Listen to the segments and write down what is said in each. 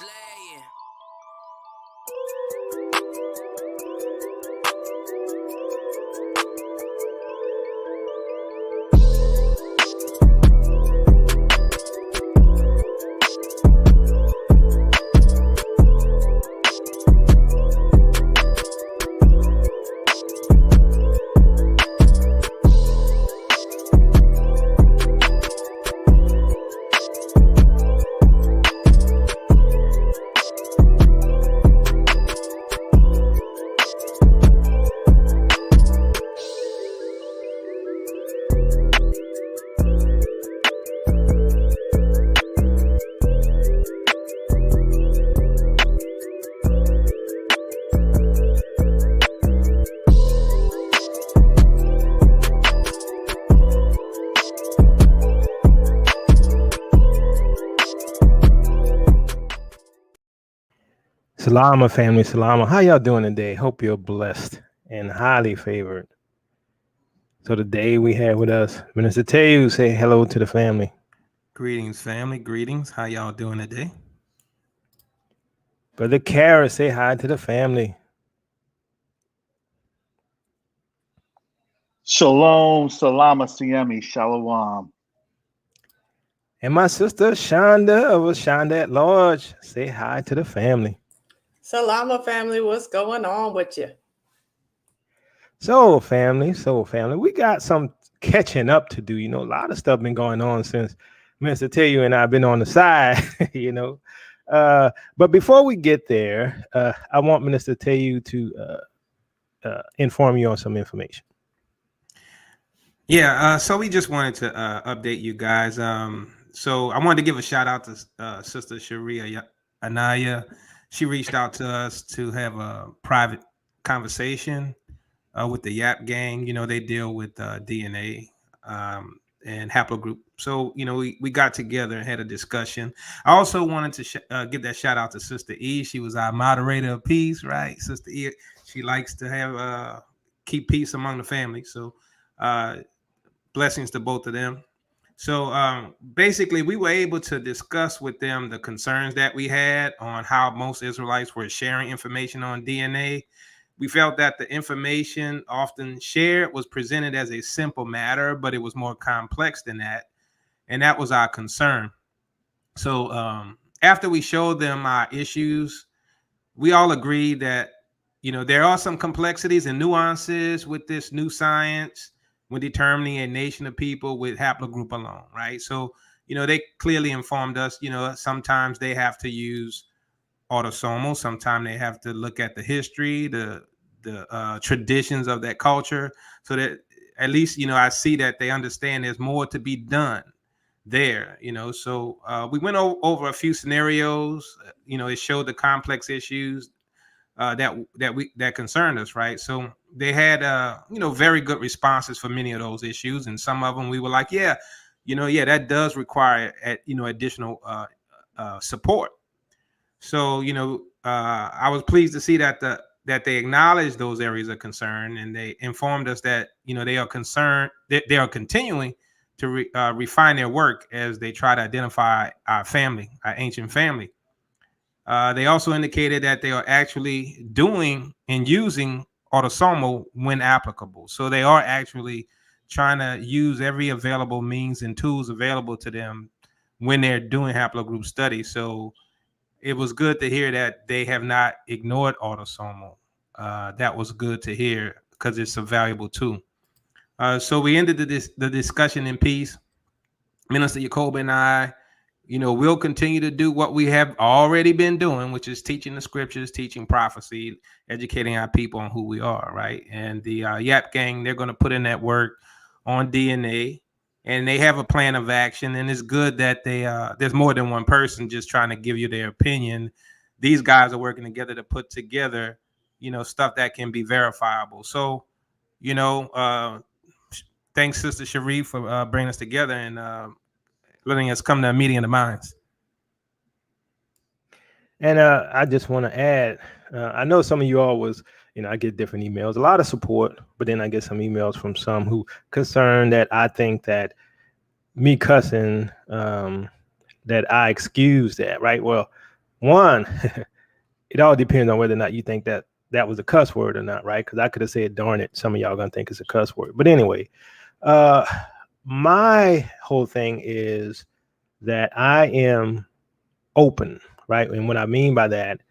Slaying. Salama family, salama. How y'all doing today? Hope you're blessed and highly favored. So today we have with us Minister Teu. Say hello to the family. Greetings, family. Greetings. How y'all doing today? Brother Kara, say hi to the family. Shalom, salama, siemi, shalom. And my sister Shonda of Shonda at Large, say hi to the family. Salama family, what's going on with you? So family, we got some catching up to do. You know, a lot of stuff been going on since Minister Teu and I've been on the side, you know. But before we get there, I want Minister Teu to inform you on some information. Yeah, so we just wanted to update you guys. So I wanted to give a shout out to Sister Sharia Anaya. She reached out to us to have a private conversation with the Yap Gang. You know, they deal with DNA and haplogroup. So, you know, we got together and had a discussion. I also wanted to give that shout out to Sister E. She was our moderator of peace, right? Sister E, she likes to have keep peace among the family. So blessings to both of them. So basically, we were able to discuss with them the concerns that we had on how most Israelites were sharing information on DNA. We felt that the information often shared was presented as a simple matter, but it was more complex than that. And that was our concern. So after we showed them our issues, we all agreed that, you know, there are some complexities and nuances with this new science when determining a nation of people with haplogroup alone, right? So, you know, they clearly informed us, you know, sometimes they have to use autosomal, sometimes they have to look at the history, the traditions of that culture, so that at least, you know, I see that they understand there's more to be done there, you know. So we went over a few scenarios. You know, it showed the complex issues that concerned us, right? So they had you know, very good responses for many of those issues, and some of them we were like, yeah, you know, yeah, that does require you know, additional support. So, you know, I was pleased to see that they acknowledged those areas of concern, and they informed us that, you know, they are concerned that they are continuing to refine their work as they try to identify our family, our ancient family. They also indicated that they are actually doing and using autosomal when applicable. So they are actually trying to use every available means and tools available to them when they're doing haplogroup studies. So it was good to hear that they have not ignored autosomal. That was good to hear because it's a valuable tool. So we ended the discussion in peace. Minister Jacob and I, you know, we'll continue to do what we have already been doing, which is teaching the scriptures, teaching prophecy, educating our people on who we are, right? And the Yap Gang, they're going to put in that work on DNA, and they have a plan of action. And it's good that there's more than one person just trying to give you their opinion. These guys are working together to put together, you know, stuff that can be verifiable. So, you know, thanks, Sister Sharif, for bringing us together and letting us come to a meeting of the minds. And I just want to add, I know some of you all was, you know, I get different emails, a lot of support, but then I get some emails from some who concerned that I think that me cussing, that I excuse that, right? Well, One, it all depends on whether or not you think that that was a cuss word or not, right? Because I could have said darn it. Some of y'all gonna think it's a cuss word. But anyway, uh, my whole thing is that I am open, right? And what I mean by that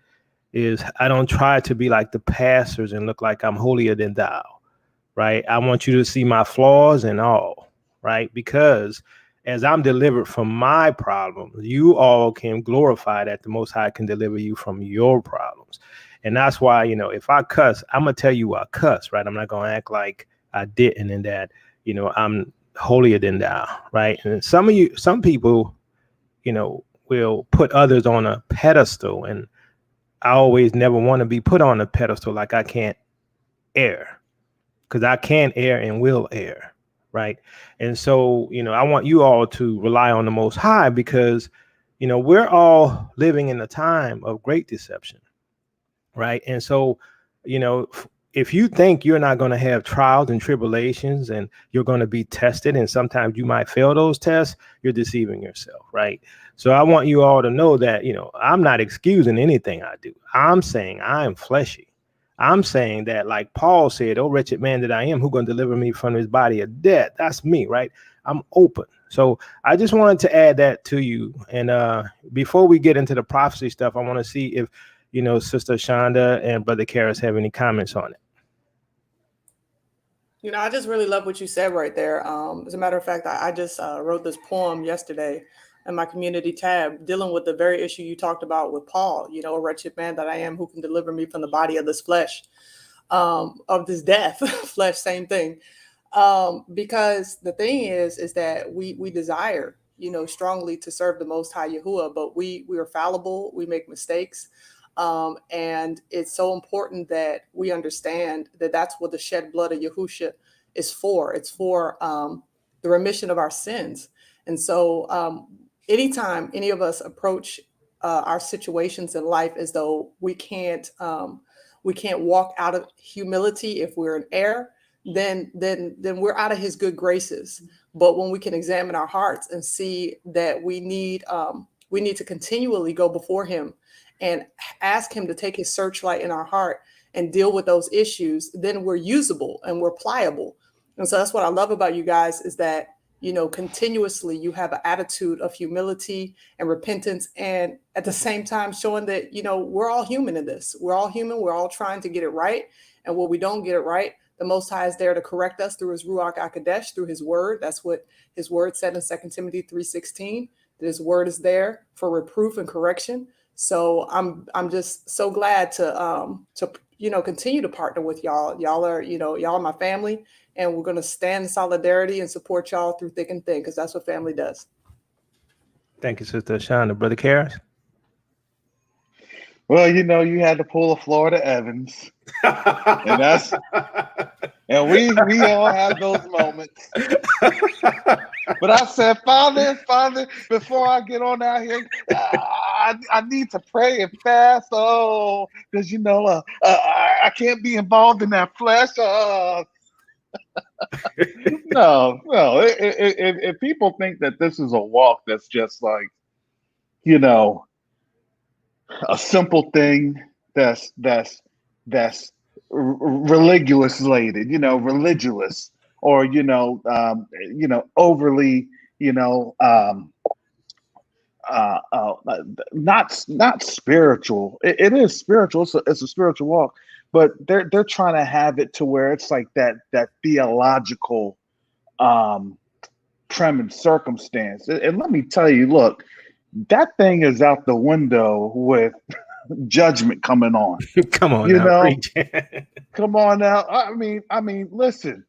is I don't try to be like the pastors and look like I'm holier than thou, right? I want you to see my flaws and all, right? Because as I'm delivered from my problems, you all can glorify that the Most High can deliver you from your problems. And that's why, if I cuss, I'm going to tell you I cuss, right? I'm not going to act like I didn't and that, I'm holier than thou, right? And some people, will put others on a pedestal. And I always never want to be put on a pedestal like I can't err, because I can err and will err, right? And so, I want you all to rely on the Most High because, we're all living in a time of great deception, right? And so, if you think you're not going to have trials and tribulations and you're going to be tested and sometimes you might fail those tests, you're deceiving yourself, right? So I want you all to know that, I'm not excusing anything I do. I'm saying I am fleshy. I'm saying that, like Paul said, oh, wretched man that I am, who going to deliver me from his body of death? That's me, right? I'm open. So I just wanted to add that to you. And before we get into the prophecy stuff, I want to see if, Sister Shonda and Brother Karras have any comments on it. I just really love what you said right there. As a matter of fact, I just wrote this poem yesterday in my community tab dealing with the very issue you talked about with Paul, a wretched man that I am, who can deliver me from the body of this flesh, of this death. Flesh, same thing. Because the thing is that we desire, strongly to serve the Most High Yahuwah, but we are fallible, we make mistakes. And it's so important that we understand that that's what the shed blood of Yahusha is for. It's for the remission of our sins. And so anytime any of us approach our situations in life as though we can't walk out of humility if we're in error, then we're out of his good graces. But when we can examine our hearts and see that we need to continually go before him and ask him to take his searchlight in our heart and deal with those issues, then we're usable and we're pliable. And so that's what I love about you guys, is that, continuously you have an attitude of humility and repentance. And at the same time showing that, we're all human in this. We're all human. We're all trying to get it right. And when we don't get it right, the Most High is there to correct us through his Ruach HaKodesh, through his word. That's what his word said in 2 Timothy 3:16, that his word is there for reproof and correction. So I'm just so glad to continue to partner with y'all. Y'all are my family, and we're going to stand in solidarity and support y'all through thick and thin, because that's what family does. Thank you, Sister Shonda. Brother Karras? Well, you had to pull a Florida Evans, and we all have those moments. But I said, Father, before I get on out here, I need to pray and fast. Oh, because I can't be involved in that flesh. No. If people think that this is a walk that's just like, a simple thing that's religious related, religious, or overly, not spiritual. It is spiritual. It's a spiritual walk, but they're trying to have it to where it's like that theological prem and circumstance. And let me tell you, look, that thing is out the window with judgment coming on. Come on now, preach. Come on now. I mean, listen,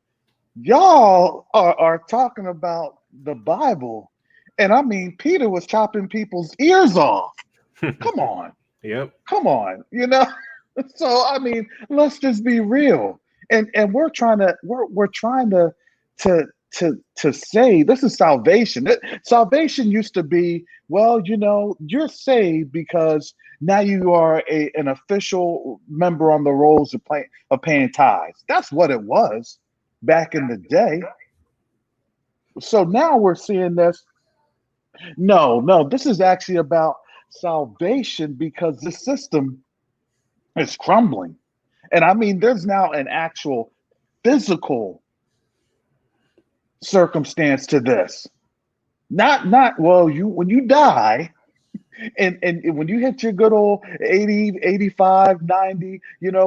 y'all are talking about the Bible, and I mean, Peter was chopping people's ears off. Come on. Yep. Come on. So I mean, let's just be real. And we're trying to say this is salvation. Salvation used to be, well, you're saved because now you are an official member on the rolls of paying tithes. That's what it was back in the day. So now we're seeing this. No, this is actually about salvation because the system is crumbling. And I mean, there's now an actual physical circumstance to this. Not well, you when you die and when you hit your good old 80, 85, 90,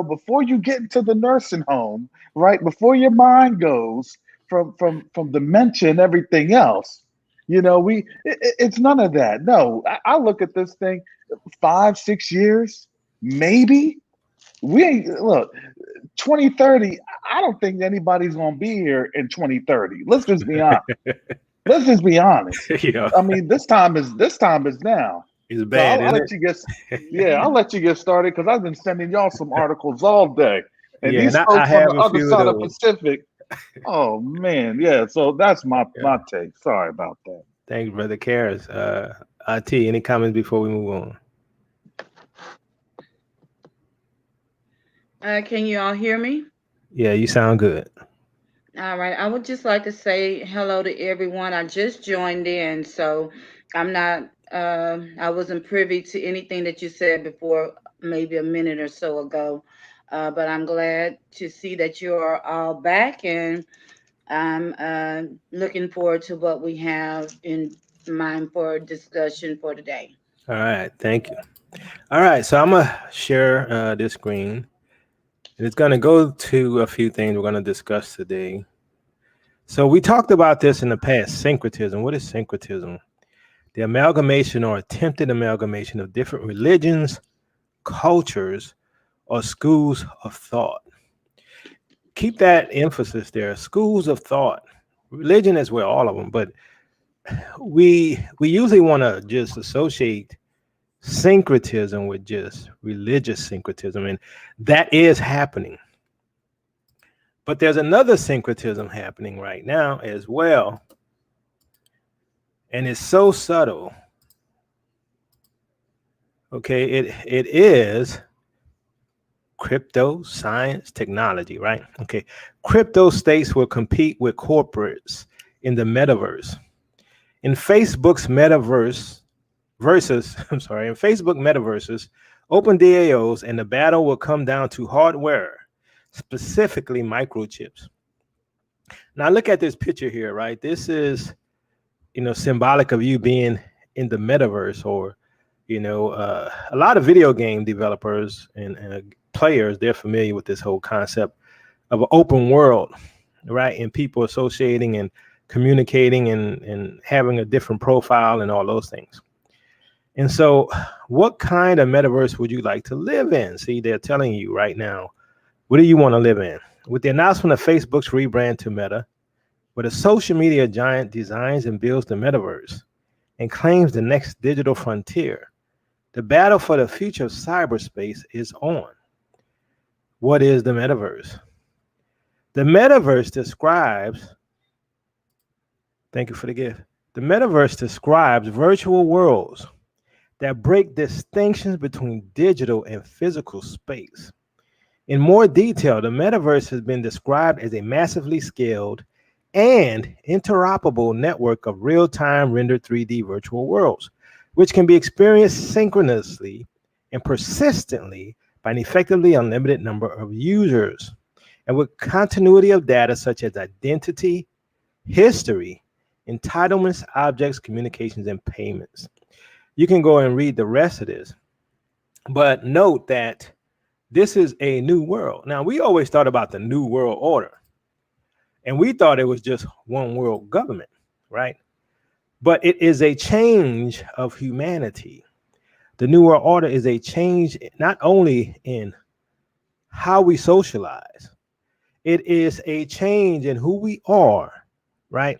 before you get into the nursing home, right? Before your mind goes from dementia and everything else, it's none of that. No, I look at this thing 5, 6 years, maybe. We ain't look 2030. I don't think anybody's gonna be here in 2030. Let's just be honest. Let's just be honest. Yeah, I mean, this time is now. it's So bad, I'll isn't let you I'll let you get started because I've been sending y'all some articles all day. And Yeah, these and I folks on have the a other few of side of the those. Pacific, oh man, yeah. So that's my take. Sorry about that. Thanks, Brother Karras. IT, any comments before we move on? Can you all hear me? Yeah, you sound good. All right. I would just like to say hello to everyone. I just joined in, so I'm not, I wasn't privy to anything that you said before, maybe a minute or so ago. But I'm glad to see that you are all back, and I'm looking forward to what we have in mind for discussion for today. All right, thank you. All right, so I'm gonna share this screen, and it's gonna go to a few things we're gonna discuss today. So we talked about this in the past. Syncretism. What is syncretism? The amalgamation or attempted amalgamation of different religions, cultures, or schools of thought. Keep that emphasis there. Schools of thought, religion as well, all of them. But we usually want to just associate syncretism with just religious syncretism, and that is happening. But there's another syncretism happening right now as well, and it's so subtle. Okay, it is crypto science technology, right? Okay, crypto states will compete with corporates in the metaverse. In Facebook's metaverse versus, I'm sorry, in Facebook metaverses, open DAOs, and the battle will come down to hardware, specifically microchips. Now look at this picture here, right? This is, symbolic of you being in the metaverse, or, a lot of video game developers and players, they're familiar with this whole concept of an open world, right? And people associating and communicating and having a different profile and all those things. And so what kind of metaverse would you like to live in? See, they're telling you right now, what do you want to live in? With the announcement of Facebook's rebrand to Meta, where the social media giant designs and builds the metaverse and claims the next digital frontier, the battle for the future of cyberspace is on. What is the metaverse? The metaverse describes, thank you for the gift. The metaverse describes virtual worlds that break distinctions between digital and physical space. In more detail, the metaverse has been described as a massively scaled and interoperable network of real-time rendered 3D virtual worlds, which can be experienced synchronously and persistently by an effectively unlimited number of users, and with continuity of data such as identity, history, entitlements, objects, communications, and payments. You can go and read the rest of this, but note that this is a new world. Now, we always thought about the new world order, and we thought it was just one world government, right? But it is a change of humanity. The new world order is a change not only in how we socialize, it is a change in who we are, right?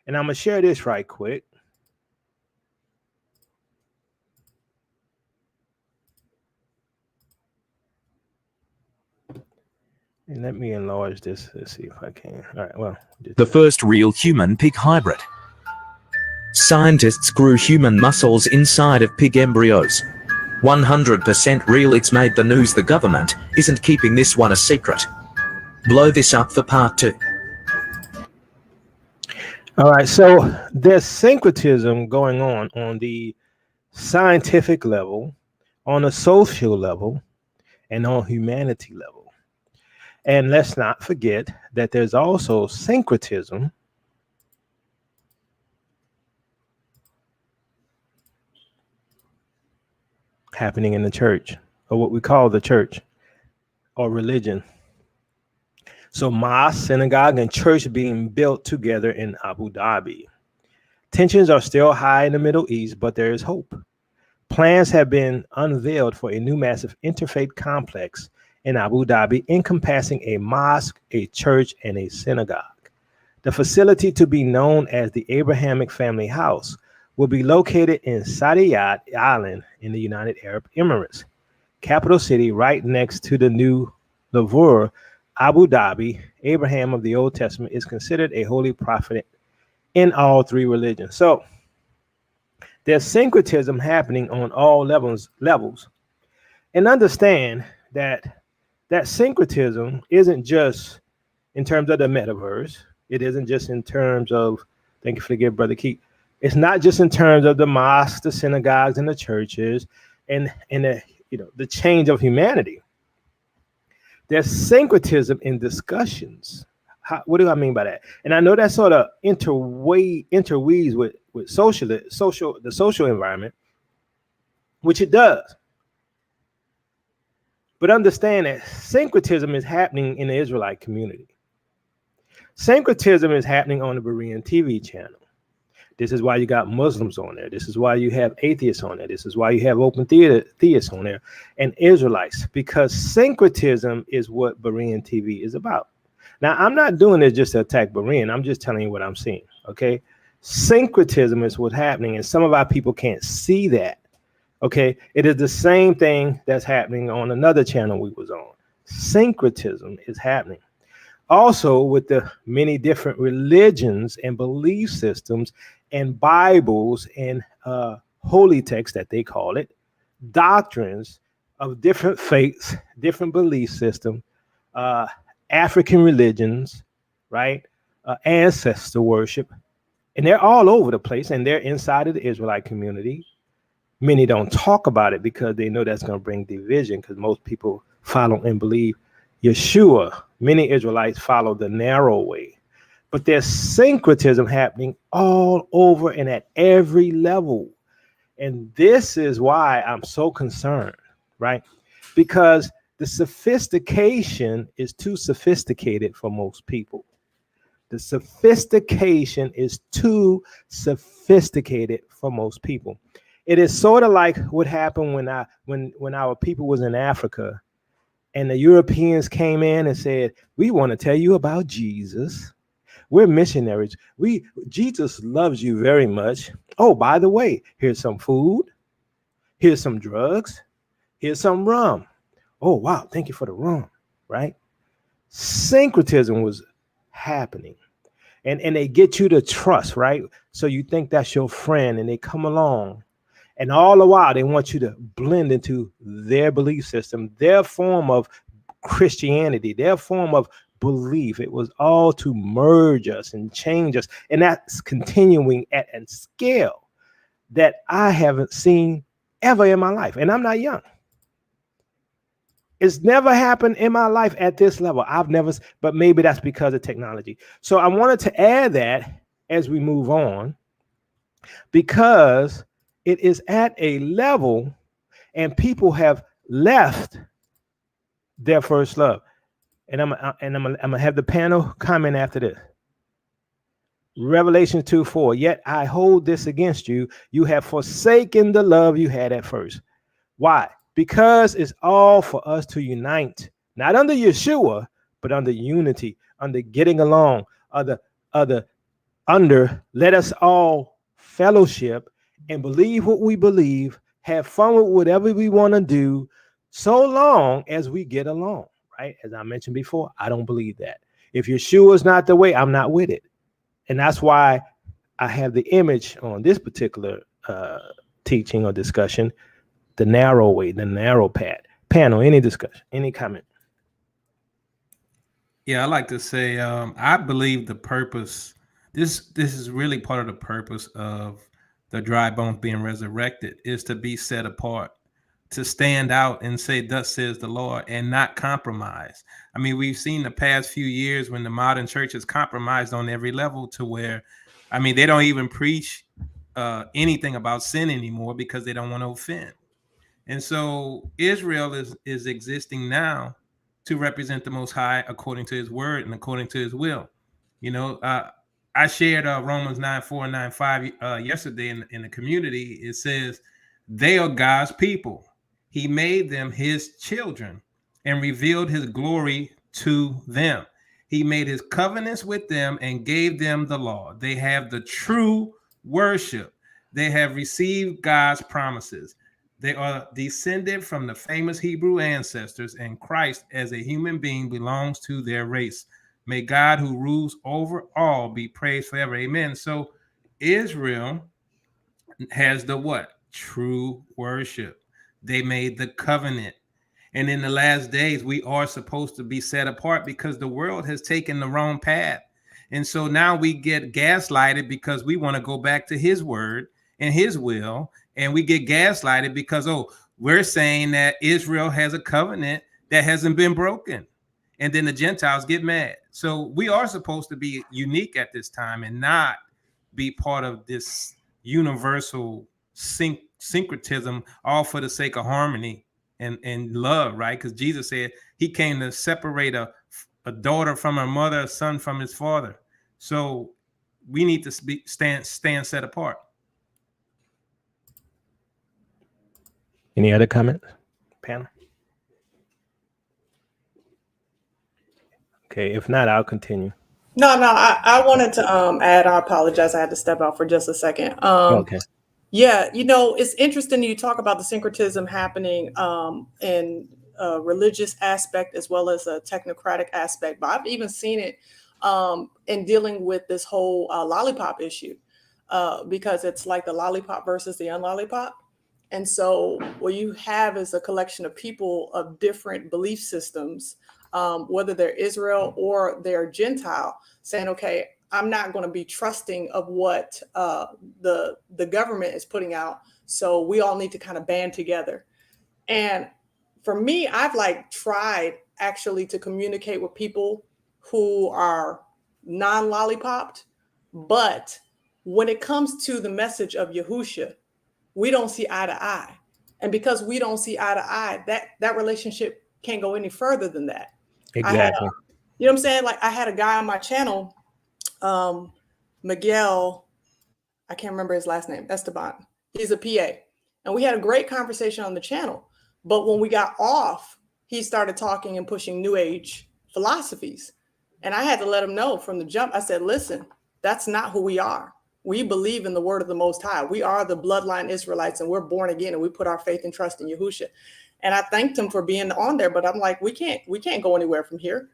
And I'm going to share this right quick. And let me enlarge this. Let's see if I can. All right, well. The first real human pig hybrid. Scientists grew human muscles inside of pig embryos. 100% real. It's made the news. The government isn't keeping this one a secret. Blow this up for part 2. All right, so there's syncretism going on the scientific level, on a social level, and on humanity level. And let's not forget that there's also syncretism happening in the church, or what we call the church or religion. So, mosque, synagogue, and church being built together in Abu Dhabi. Tensions are still high in the Middle East, but there is hope. Plans have been unveiled for a new massive interfaith complex in Abu Dhabi, encompassing a mosque, a church, and a synagogue. The facility, to be known as the Abrahamic Family House, will be located in Saadiyat Island in the United Arab Emirates, capital city right next to the new Lavur. Abu Dhabi, Abraham of the Old Testament, is considered a holy prophet in all three religions. So there's syncretism happening on all levels. And understand that syncretism isn't just in terms of the metaverse. It isn't just in terms of, thank you for the gift, Brother Keith. It's not just in terms of the mosques, the synagogues, and the churches, and the change of humanity. There's syncretism in discussions. What do I mean by that? And I know that sort of interweaves with the social environment, which it does. But understand that syncretism is happening in the Israelite community. Syncretism is happening on the Berean TV channel. This is why you got Muslims on there. This is why you have atheists on there. This is why you have open theists on there and Israelites, because syncretism is what Berean TV is about. Now, I'm not doing this just to attack Berean. I'm just telling you what I'm seeing, okay? Syncretism is what's happening, and some of our people can't see that, okay? It is the same thing that's happening on another channel we was on. Syncretism is happening. Also, with the many different religions and belief systems and Bibles and holy text that they call it, doctrines of different faiths, different belief systems, African religions, right? Ancestor worship, and they're all over the place, and they're inside of the Israelite community. Many don't talk about it because they know that's going to bring division, because most people follow and believe Yeshua. Many Israelites follow the narrow way, but there's syncretism happening all over and at every level. And this is why I'm so concerned, right? Because the sophistication is too sophisticated for most people. The sophistication is too sophisticated for most people. It is sort of like what happened when our people was in Africa and the Europeans came in and said, we want to tell you about Jesus. We're missionaries. Jesus loves you very much. Oh, by the way, here's some food. Here's some drugs. Here's some rum. Oh, wow. Thank you for the rum, right? Syncretism was happening. And they get you to trust, right? So you think that's your friend, and they come along. And all the while, they want you to blend into their belief system, their form of Christianity, their form of belief. It was all to merge us and change us. And that's continuing at a scale that I haven't seen ever in my life. And I'm not young. It's never happened in my life at this level. But maybe that's because of technology. So I wanted to add that as we move on, because it is at a level and people have left their first love. And I'm gonna have the panel comment after this. Revelation 2:4. Yet I hold this against you. You have forsaken the love you had at first. Why? Because it's all for us to unite, not under Yeshua, but under unity, under getting along, under let us all fellowship and believe what we believe, have fun with whatever we want to do, so long as we get along, right? As I mentioned before, I don't believe that. If Yeshua is not the way, I'm not with it. And that's why I have the image on this particular teaching or discussion, the narrow way, the narrow path. Panel, any discussion, any comment? Yeah, I like to say, I believe the purpose, this is really part of the purpose of the dry bones being resurrected, is to be set apart, to stand out and say, "Thus says the Lord," and not compromise. I mean, we've seen the past few years when the modern church has compromised on every level to where, I mean, they don't even preach anything about sin anymore because they don't want to offend. And so Israel is existing now to represent the Most High according to His word and according to His will. You know, I shared Romans 9:4 and 9:5 yesterday in the community. It says, "They are God's people. He made them His children and revealed His glory to them. He made His covenants with them and gave them the law. They have the true worship. They have received God's promises. They are descended from the famous Hebrew ancestors, and Christ as a human being belongs to their race. May God, who rules over all, be praised forever." Amen. So Israel has the what? True worship. They made the covenant. And in the last days, we are supposed to be set apart because the world has taken the wrong path. And so now we get gaslighted because we want to go back to His word and His will. And we get gaslighted because, oh, we're saying that Israel has a covenant that hasn't been broken. And then the Gentiles get mad. So we are supposed to be unique at this time and not be part of this universal syncretism, all for the sake of harmony and love, right? Because Jesus said He came to separate a daughter from her mother, a son from his father. So we need to stand set apart. Any other comments, panel? Okay, if not, I'll continue. No, I wanted to add, I apologize, I had to step out for just a second. Okay. Yeah, it's interesting you talk about the syncretism happening in a religious aspect as well as a technocratic aspect, but I've even seen it in dealing with this whole lollipop issue because it's like the lollipop versus the unlollipop. And so what you have is a collection of people of different belief systems, whether they're Israel or they're Gentile, saying, okay, I'm not going to be trusting of what the government is putting out. So we all need to kind of band together. And for me, I've tried actually to communicate with people who are non-lollipopped. But when it comes to the message of Yahusha, we don't see eye to eye. And because we don't see eye to eye, that relationship can't go any further than that. Exactly. You know what I'm saying? Like I had a guy on my channel, Miguel, I can't remember his last name, Esteban. He's a PA. And we had a great conversation on the channel. But when we got off, he started talking and pushing New Age philosophies. And I had to let him know from the jump. I said, listen, that's not who we are. We believe in the word of the Most High. We are the bloodline Israelites, and we're born again, and we put our faith and trust in Yahusha. And I thanked him for being on there, but I'm like, we can't go anywhere from here,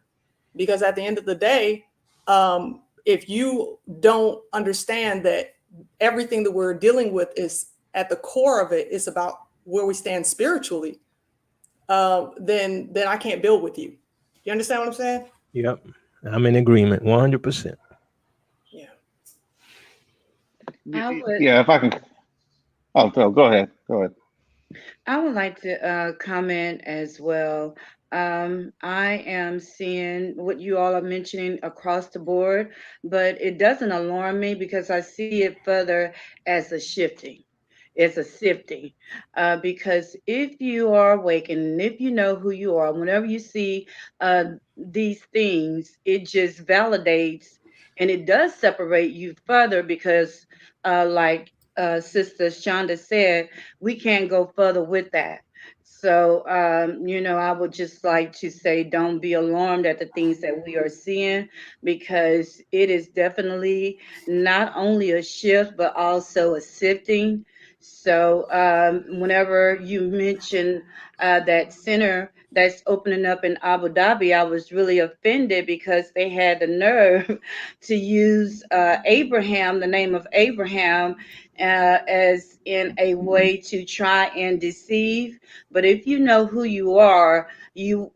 because at the end of the day, if you don't understand that everything that we're dealing with is at the core of it is about where we stand spiritually, then I can't build with you. You understand what I'm saying? Yep, I'm in agreement, 100%. Yeah, if I can. Oh, go ahead. I would like to comment as well. I am seeing what you all are mentioning across the board, but it doesn't alarm me because I see it further as a shifting. It's a sifting, because if you are awakened, and if you know who you are, whenever you see these things, it just validates and it does separate you further because, like Sister Shonda said, we can't go further with that. So, I would just like to say, don't be alarmed at the things that we are seeing, because it is definitely not only a shift, but also a sifting. So, whenever you mention that center that's opening up in Abu Dhabi, I was really offended because they had the nerve to use Abraham, the name of Abraham, as in a way to try and deceive. But if you know who you are, you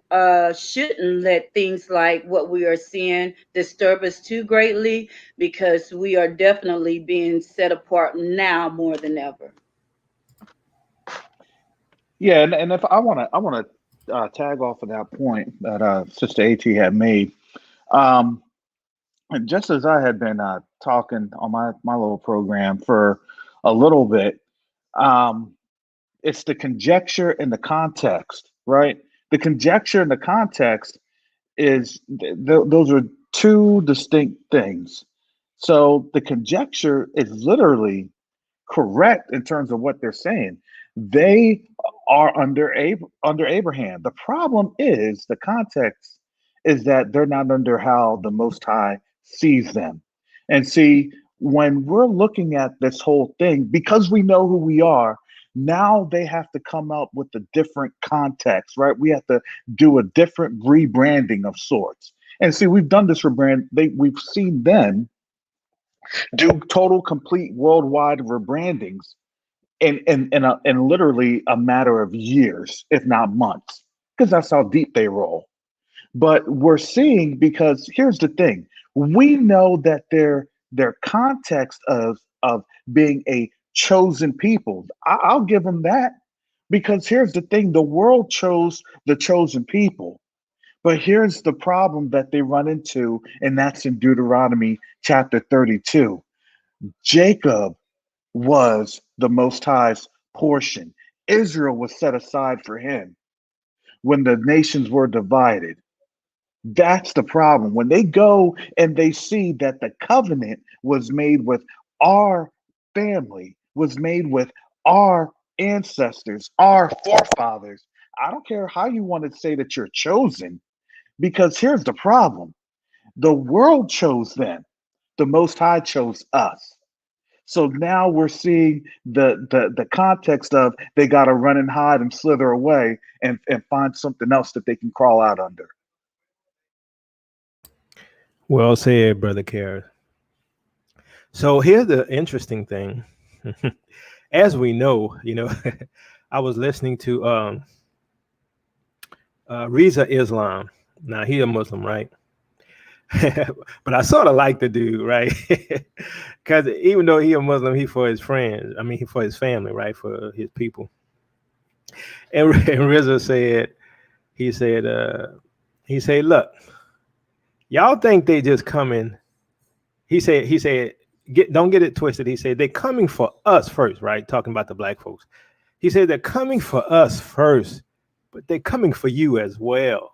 shouldn't let things like what we are seeing disturb us too greatly, because we are definitely being set apart now more than ever. Yeah, and if I want to tag off of that point that Sister At had made. Um, and just as I had been talking on my little program for a little bit, um, it's the conjecture and the context, right? The conjecture and the context is those are two distinct things. So the conjecture is literally correct in terms of what they're saying. They are under Abraham. The problem is the context is that they're not under how the Most High sees them. And see, when we're looking at this whole thing, because we know who we are, now they have to come up with a different context, right? We have to do a different rebranding of sorts. And see, we've done this we've seen them do total, complete, worldwide rebrandings in literally a matter of years, if not months, because that's how deep they roll. But we're seeing, because here's the thing: we know that their context of being a chosen people. I'll give them that, because here's the thing: the world chose the chosen people. But here's the problem that they run into, and that's in Deuteronomy chapter 32. Jacob was the Most High's portion. Israel was set aside for him when the nations were divided. That's the problem. When they go and they see that the covenant was made with our family, was made with our ancestors, our forefathers. I don't care how you want to say that you're chosen, because here's the problem: the world chose them, the Most High chose us. So now we're seeing the context of they got to run and hide and slither away and find something else that they can crawl out under. Well said, Brother Karen. So here's the interesting thing. As we know, I was listening to Reza Islam. Now he a Muslim, right? But I sort of like the dude, right? Because even though he a Muslim, he for his friends. I mean, he for his family, right? For his people. And Reza said, he said, look, y'all think they just coming. He said, don't get it twisted. He said, they're coming for us first, right? Talking about the black folks. He said, they're coming for us first, but they're coming for you as well.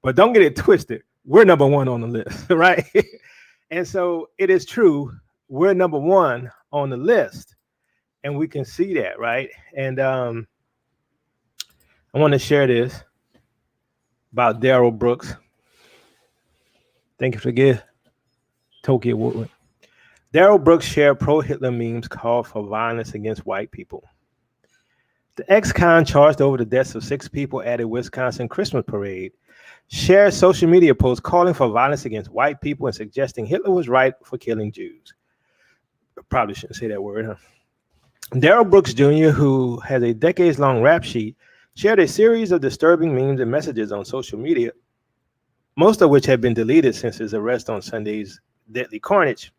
But don't get it twisted. We're number one on the list, right? And so it is true. We're number one on the list, and we can see that, right? And I want to share this about Daryl Brooks. Thank you for the Tokyo Woodward. Daryl Brooks shared pro-Hitler memes called for violence against white people. The ex-con charged over the deaths of 6 people at a Wisconsin Christmas parade shared social media posts calling for violence against white people and suggesting Hitler was right for killing Jews. Probably shouldn't say that word, huh? Daryl Brooks Jr., who has a decades-long rap sheet, shared a series of disturbing memes and messages on social media, most of which have been deleted since his arrest on Sunday's deadly carnage.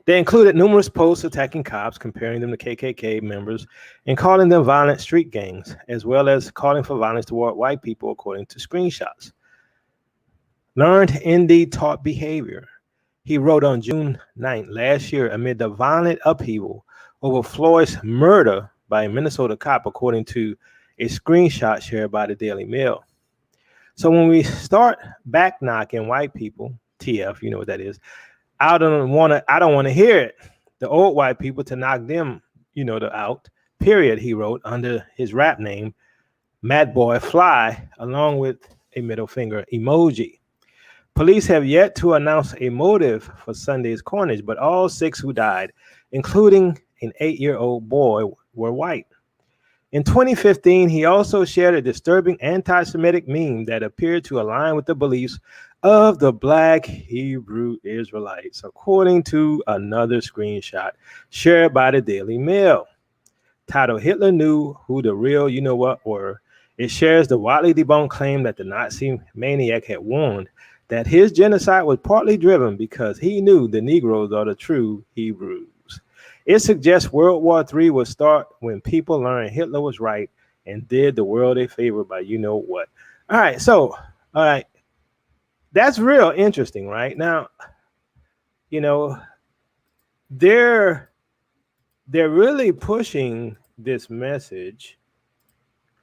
They included numerous posts attacking cops, comparing them to KKK members, and calling them violent street gangs, as well as calling for violence toward white people, according to screenshots. Learned indeed taught behavior. He wrote on June 9th last year amid the violent upheaval over Floyd's murder by a Minnesota cop, according to a screenshot shared by the Daily Mail. So when we start back knocking white people, TF, you know what that is, I don't want to hear it. The old white people to knock them, out, period, he wrote under his rap name, Mad Boy Fly, along with a middle finger emoji. Police have yet to announce a motive for Sunday's carnage, but all 6 who died, including an 8-year-old boy, were white. In 2015, he also shared a disturbing anti-Semitic meme that appeared to align with the beliefs of the black Hebrew Israelites, according to another screenshot shared by the Daily Mail. Titled Hitler Knew Who the Real You Know What Were. It shares the widely debunked claim that the Nazi maniac had warned that his genocide was partly driven because he knew the Negroes are the true Hebrews. It suggests World War III would start when people learned Hitler was right and did the world a favor by you know what. All right, so, all right, that's real interesting, right? Now, you know, they're really pushing this message.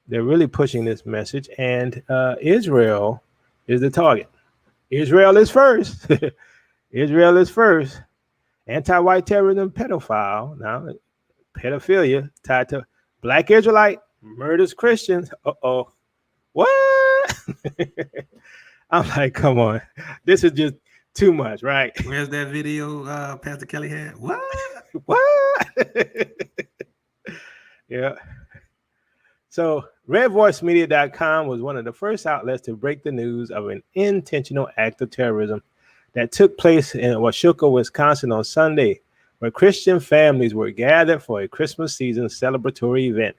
They're really pushing this message, and Israel is the target. Israel is first. Israel is first. Anti-white terrorism, pedophile. Now, pedophilia tied to black Israelite murders Christians. Uh-oh. What? I'm like, come on. This is just too much, right? Where's that video Pastor Kelly had? What? What? Yeah. So redvoicemedia.com was one of the first outlets to break the news of an intentional act of terrorism that took place in Washoka, Wisconsin on Sunday, where Christian families were gathered for a Christmas season celebratory event.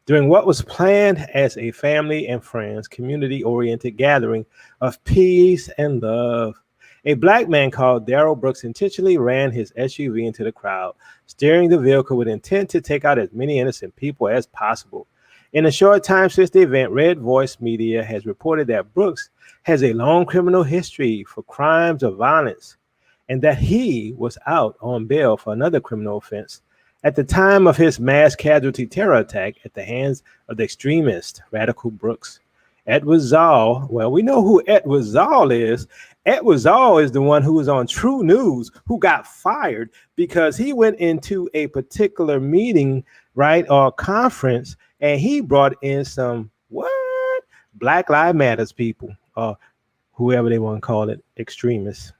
During what was planned as a family and friends community-oriented gathering of peace and love, a black man called Darrell Brooks intentionally ran his SUV into the crowd, steering the vehicle with intent to take out as many innocent people as possible. In a short time since the event, Red Voice Media has reported that Brooks has a long criminal history for crimes of violence and that he was out on bail for another criminal offense at the time of his mass casualty terror attack at the hands of the extremist Radical Brooks. Edward Zoll, well, we know who Edward Zoll is. Edward Zoll is the one who was on True News who got fired because he went into a particular meeting, right, or conference, and he brought in some, what? Black Lives Matters people, or whoever they want to call it, extremists.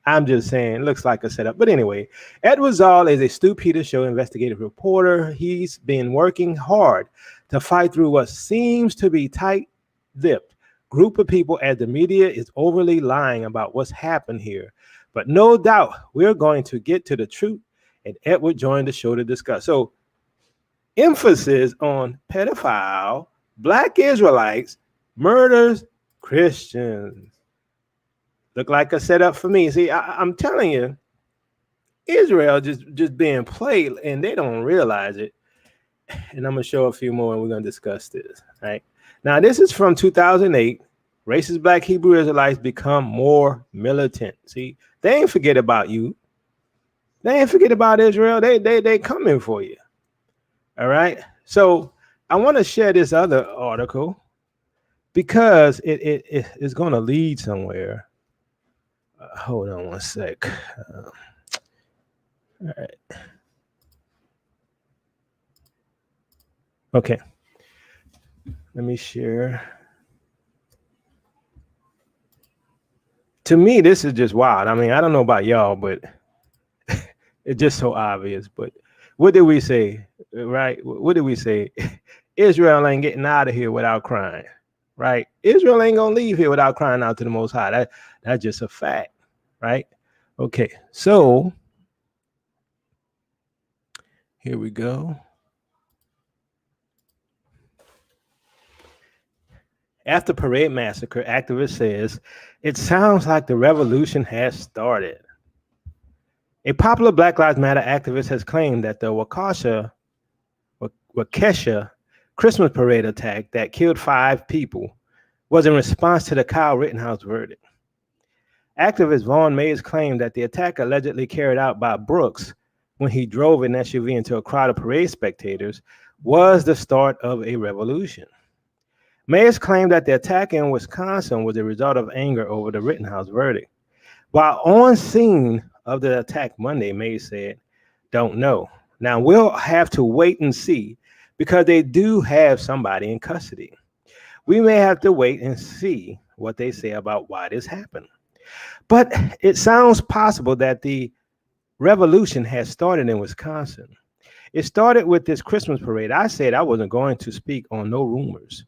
I'm just saying, it looks like a setup. But anyway, Edward Zoll is a Stu Peters Show investigative reporter. He's been working hard to fight through what seems to be tight-lipped group of people as the media is overly lying about what's happened here. But no doubt, we're going to get to the truth, and Edward joined the show to discuss. So, emphasis on pedophile, black Israelites, murders Christians. Look like a setup for me. See, I'm telling you, Israel just being played, and they don't realize it. And I'm going to show a few more, and we're going to discuss this. Right now, this is from 2008. Racist black Hebrew Israelites become more militant. See, they ain't forget about you. They ain't forget about Israel. They coming for you. All right. So I want to share this other article because it is going to lead somewhere. Hold on one sec. All right. Okay. Let me share. To me, this is just wild. I mean, I don't know about y'all, but it's just so obvious. But what did we say? Right? What did we say? Israel ain't getting out of here without crying. Right? Israel ain't gonna leave here without crying out to the Most High. That's just a fact. Right? Okay, so here we go. After Parade Massacre, activist says, it sounds like the revolution has started. A popular Black Lives Matter activist has claimed that the Waukesha Christmas parade attack that killed 5 people was in response to the Kyle Rittenhouse verdict. Activist Vaughn Mays claimed that the attack allegedly carried out by Brooks when he drove an SUV into a crowd of parade spectators was the start of a revolution. Mays claimed that the attack in Wisconsin was a result of anger over the Rittenhouse verdict. While on scene of the attack Monday, Mays said, don't know. Now we'll have to wait and see because they do have somebody in custody. We may have to wait and see what they say about why this happened. But it sounds possible that the revolution has started in Wisconsin. It started with this Christmas parade. I said I wasn't going to speak on no rumors.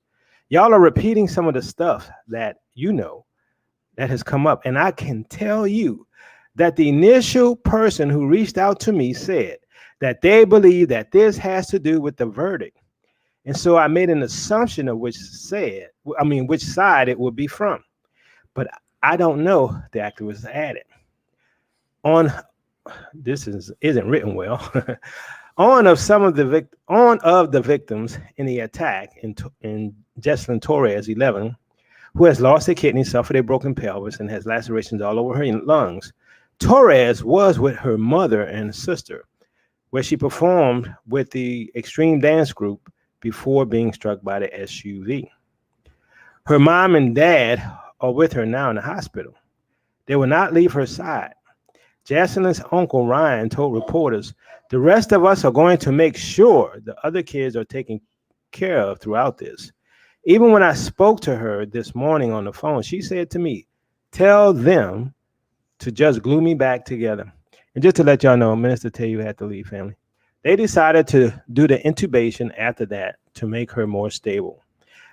Y'all are repeating some of the stuff that you know. that has come up. And I can tell you that the initial person who reached out to me said that they believe that this has to do with the verdict. And so I made an assumption of which side it would be from. But I don't know, the activist added. On isn't written well. on of the victims in the attack in Jesselyn Torres, 11, who has lost a kidney, suffered a broken pelvis, and has lacerations all over her lungs. Torres was with her mother and sister, where she performed with the extreme dance group before being struck by the SUV. Her mom and dad are with her now in the hospital. They will not leave her side. Jocelyn's uncle Ryan told reporters, "The rest of us are going to make sure the other kids are taken care of throughout this." Even when I spoke to her this morning on the phone, she said to me, "Tell them to just glue me back together." And just to let y'all know, Minister tell you had to leave, family. They decided to do the intubation after that to make her more stable.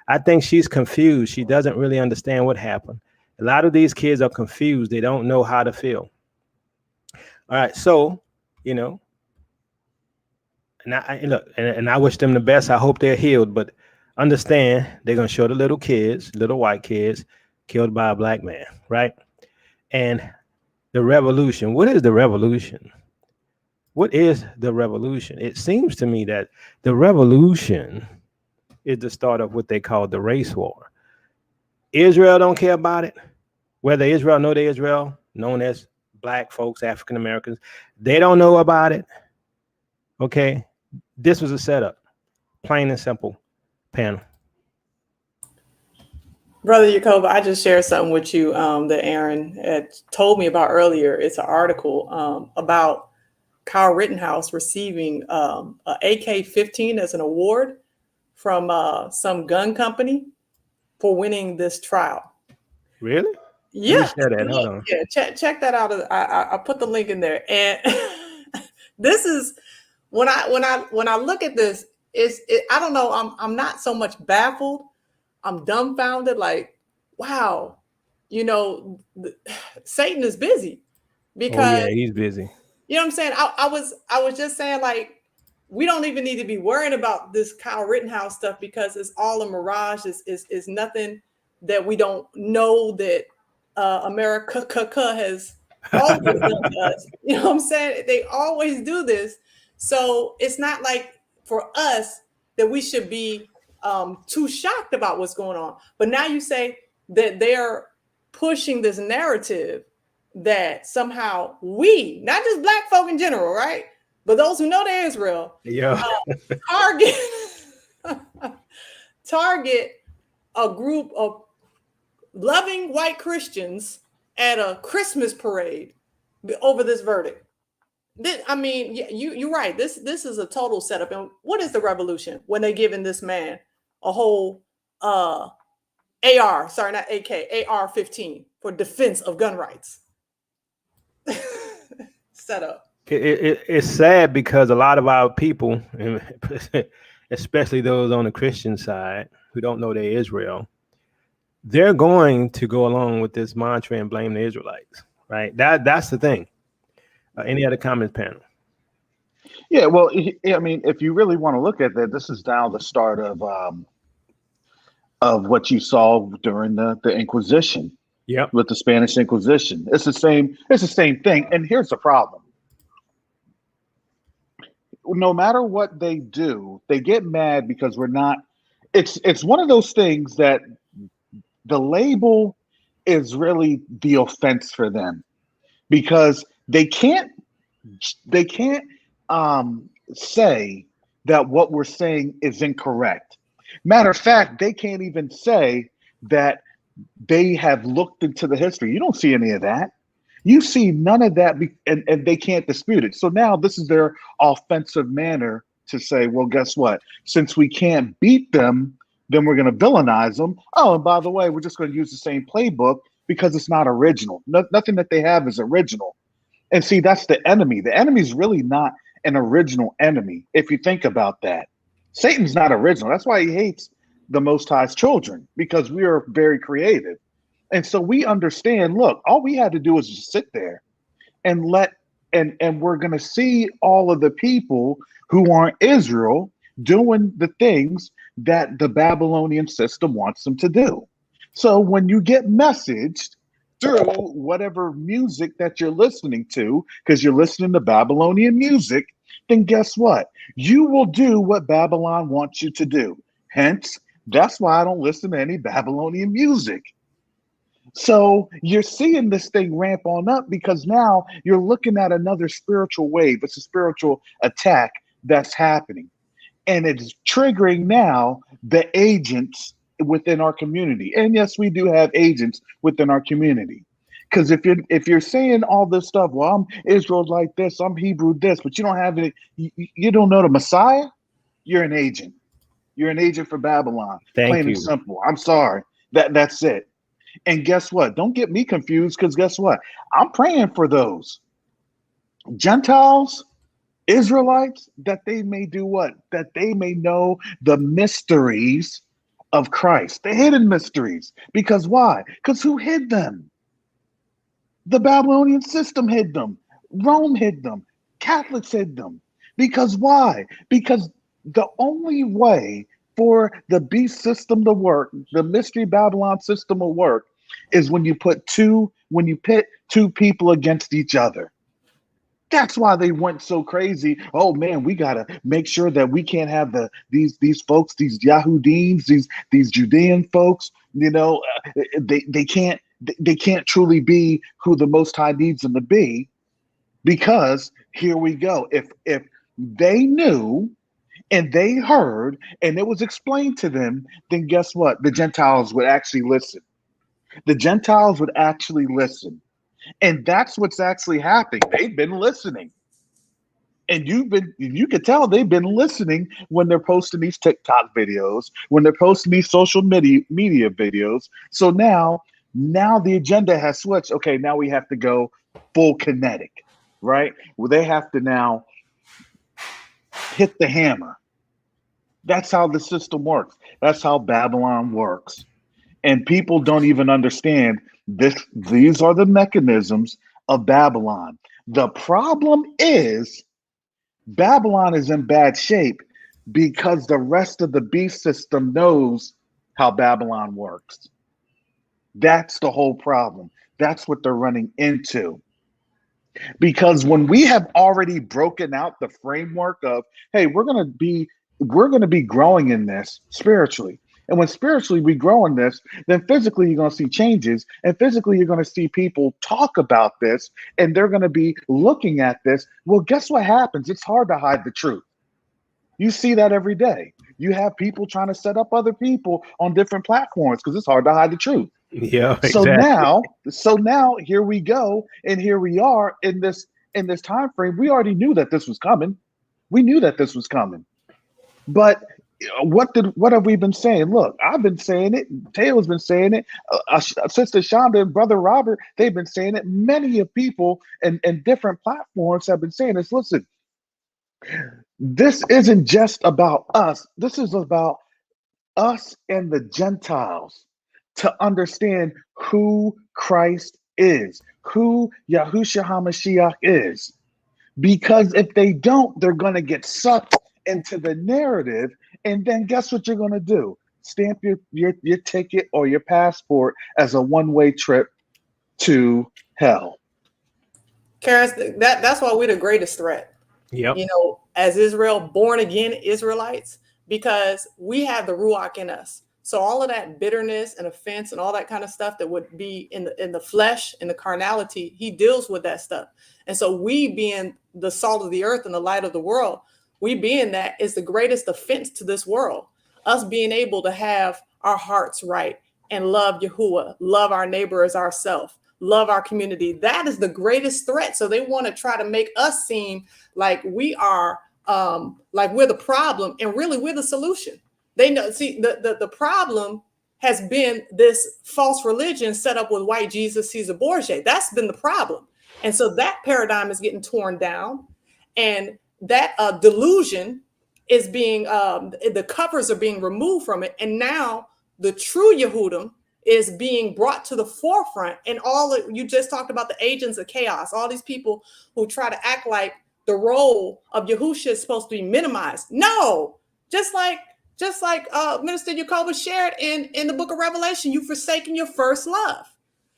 I think she's confused. She doesn't really understand what happened. A lot of these kids are confused. They don't know how to feel. All right, so, and I wish them the best. I hope they're healed, but understand they're going to show the little white kids killed by a black man, right? And the revolution. What is the revolution? What is the revolution? It seems to me that the revolution is the start of what they call the race war. Israel don't care about it. Whether Israel know they Israel, known as Black folks, African Americans, they don't know about it. Okay, this was a setup, plain and simple. Panel. Brother Jacob, I just shared something with you that Aaron had told me about earlier. It's an article about Kyle Rittenhouse receiving an AK-15 as an award from some gun company for winning this trial. Really? Yeah. Hold on. Yeah, check that out. I put the link in there, and this is when I look at this. I don't know. I'm not so much baffled. I'm dumbfounded. Like, wow, Satan is busy because he's busy. You know what I'm saying? I was just saying, like, we don't even need to be worrying about this Kyle Rittenhouse stuff because it's all a mirage. It's nothing that we don't know that America has always done to us. You know what I'm saying? They always do this. So it's not like for us that we should be too shocked about what's going on. But now you say that they're pushing this narrative that somehow we, not just Black folk in general, right? But those who know they're Israel, target a group of loving white Christians at a Christmas parade over this verdict. You're right. This is a total setup. And what is the revolution when they're giving this man a whole AR-15 for defense of gun rights? Setup. It's sad because a lot of our people, especially those on the Christian side who don't know they're Israel, they're going to go along with this mantra and blame the Israelites, right? That's the thing. Any other comments, panel? Yeah, well, I mean, if you really want to look at that, this is now the start of what you saw during the Inquisition. Yeah, with the Spanish Inquisition, it's the same thing. And here's the problem: no matter what they do, they get mad because we're not. It's one of those things that the label is really the offense for them because they can't say that what we're saying is incorrect. Matter of fact, they can't even say that they have looked into the history. You don't see any of that. You see none of that, and they can't dispute it. So now this is their offensive manner to say, well, guess what? Since we can't beat them, then we're going to villainize them. Oh, and by the way, we're just going to use the same playbook because it's not original. Nothing that they have is original. And see, that's the enemy. The enemy is really not an original enemy, if you think about that. Satan's not original. That's why he hates the Most High's children, because we are very creative. And so we understand, look, all we had to do is just sit there and and we're going to see all of the people who aren't Israel doing the things that the Babylonian system wants them to do. So when you get messaged through whatever music that you're listening to, because you're listening to Babylonian music, then guess what? You will do what Babylon wants you to do. Hence, that's why I don't listen to any Babylonian music. So you're seeing this thing ramp on up because now you're looking at another spiritual wave. It's a spiritual attack that's happening. And it's triggering now the agents within our community. And yes, we do have agents within our community. Because if you're saying all this stuff, well, I'm Israel like this, I'm Hebrew this, but you don't have any, you don't know the Messiah, you're an agent. You're an agent for Babylon. Thank Plain you. and simple. I'm sorry. That's it. And guess what? Don't get me confused, because guess what? I'm praying for those Gentiles, Israelites, that they may do what? That they may know the mysteries of Christ, the hidden mysteries. Because why? Because who hid them? The Babylonian system hid them. Rome hid them. Catholics hid them. Because why? Because the only way for the beast system to work, the mystery Babylon system will work, is when you pit two people against each other. That's why they went so crazy. Oh man, we gotta make sure that we can't have these folks, these Yahudims, these Judean folks. You know, they can't truly be who the Most High needs them to be, because here we go. If they knew and they heard and it was explained to them, then guess what? The Gentiles would actually listen. The Gentiles would actually listen. And that's what's actually happening. They've been listening. And you can tell they've been listening when they're posting these TikTok videos, when they're posting these social media videos. So now the agenda has switched. Okay, now we have to go full kinetic, right? Well, they have to now hit the hammer. That's how the system works. That's how Babylon works. And people don't even understand this. These are the mechanisms of Babylon. The problem is Babylon is in bad shape because the rest of the beast system knows how Babylon works. That's the whole problem. That's what they're running into. Because when we have already broken out the framework of, hey, we're going to be growing in this spiritually. And when spiritually we grow in this, then physically you're going to see changes, and physically you're going to see people talk about this, and they're going to be looking at this. Well, guess what happens? It's hard to hide the truth. You see that every day. You have people trying to set up other people on different platforms because it's hard to hide the truth. Yeah, So exactly. now here we go, and here we are in this time frame. We already knew that this was coming. We knew that this was coming. But what have we been saying? Look, I've been saying it. Taylor's been saying it. Sister Shonda and Brother Robert, they've been saying it. Many of people and different platforms have been saying this. Listen, this isn't just about us. This is about us and the Gentiles to understand who Christ is, who Yahushua HaMashiach is. Because if they don't, they're going to get sucked into the narrative. And then guess what you're going to do? Stamp your ticket or your passport as a one-way trip to hell. Karis, that's why we're the greatest threat. Yep. You know, as Israel, born again Israelites, because we have the Ruach in us. So all of that bitterness and offense and all that kind of stuff that would be in the flesh, in the carnality, he deals with that stuff. And so we, being the salt of the earth and the light of the world, we being that is the greatest offense to this world. Us being able to have our hearts right and love Yahuwah, love our neighbor as ourselves, love our community. That is the greatest threat. So they want to try to make us seem like we are, like we're the problem, and really we're the solution. They know, see, the problem has been this false religion set up with white Jesus, Caesar Borgia. That's been the problem. And so that paradigm is getting torn down, and that delusion is being, the covers are being removed from it. And now the true Yehudim, is being brought to the forefront. And you just talked about the agents of chaos, all these people who try to act like the role of Yahusha is supposed to be minimized. No, just like Minister Yacoba shared in the book of Revelation, you've forsaken your first love.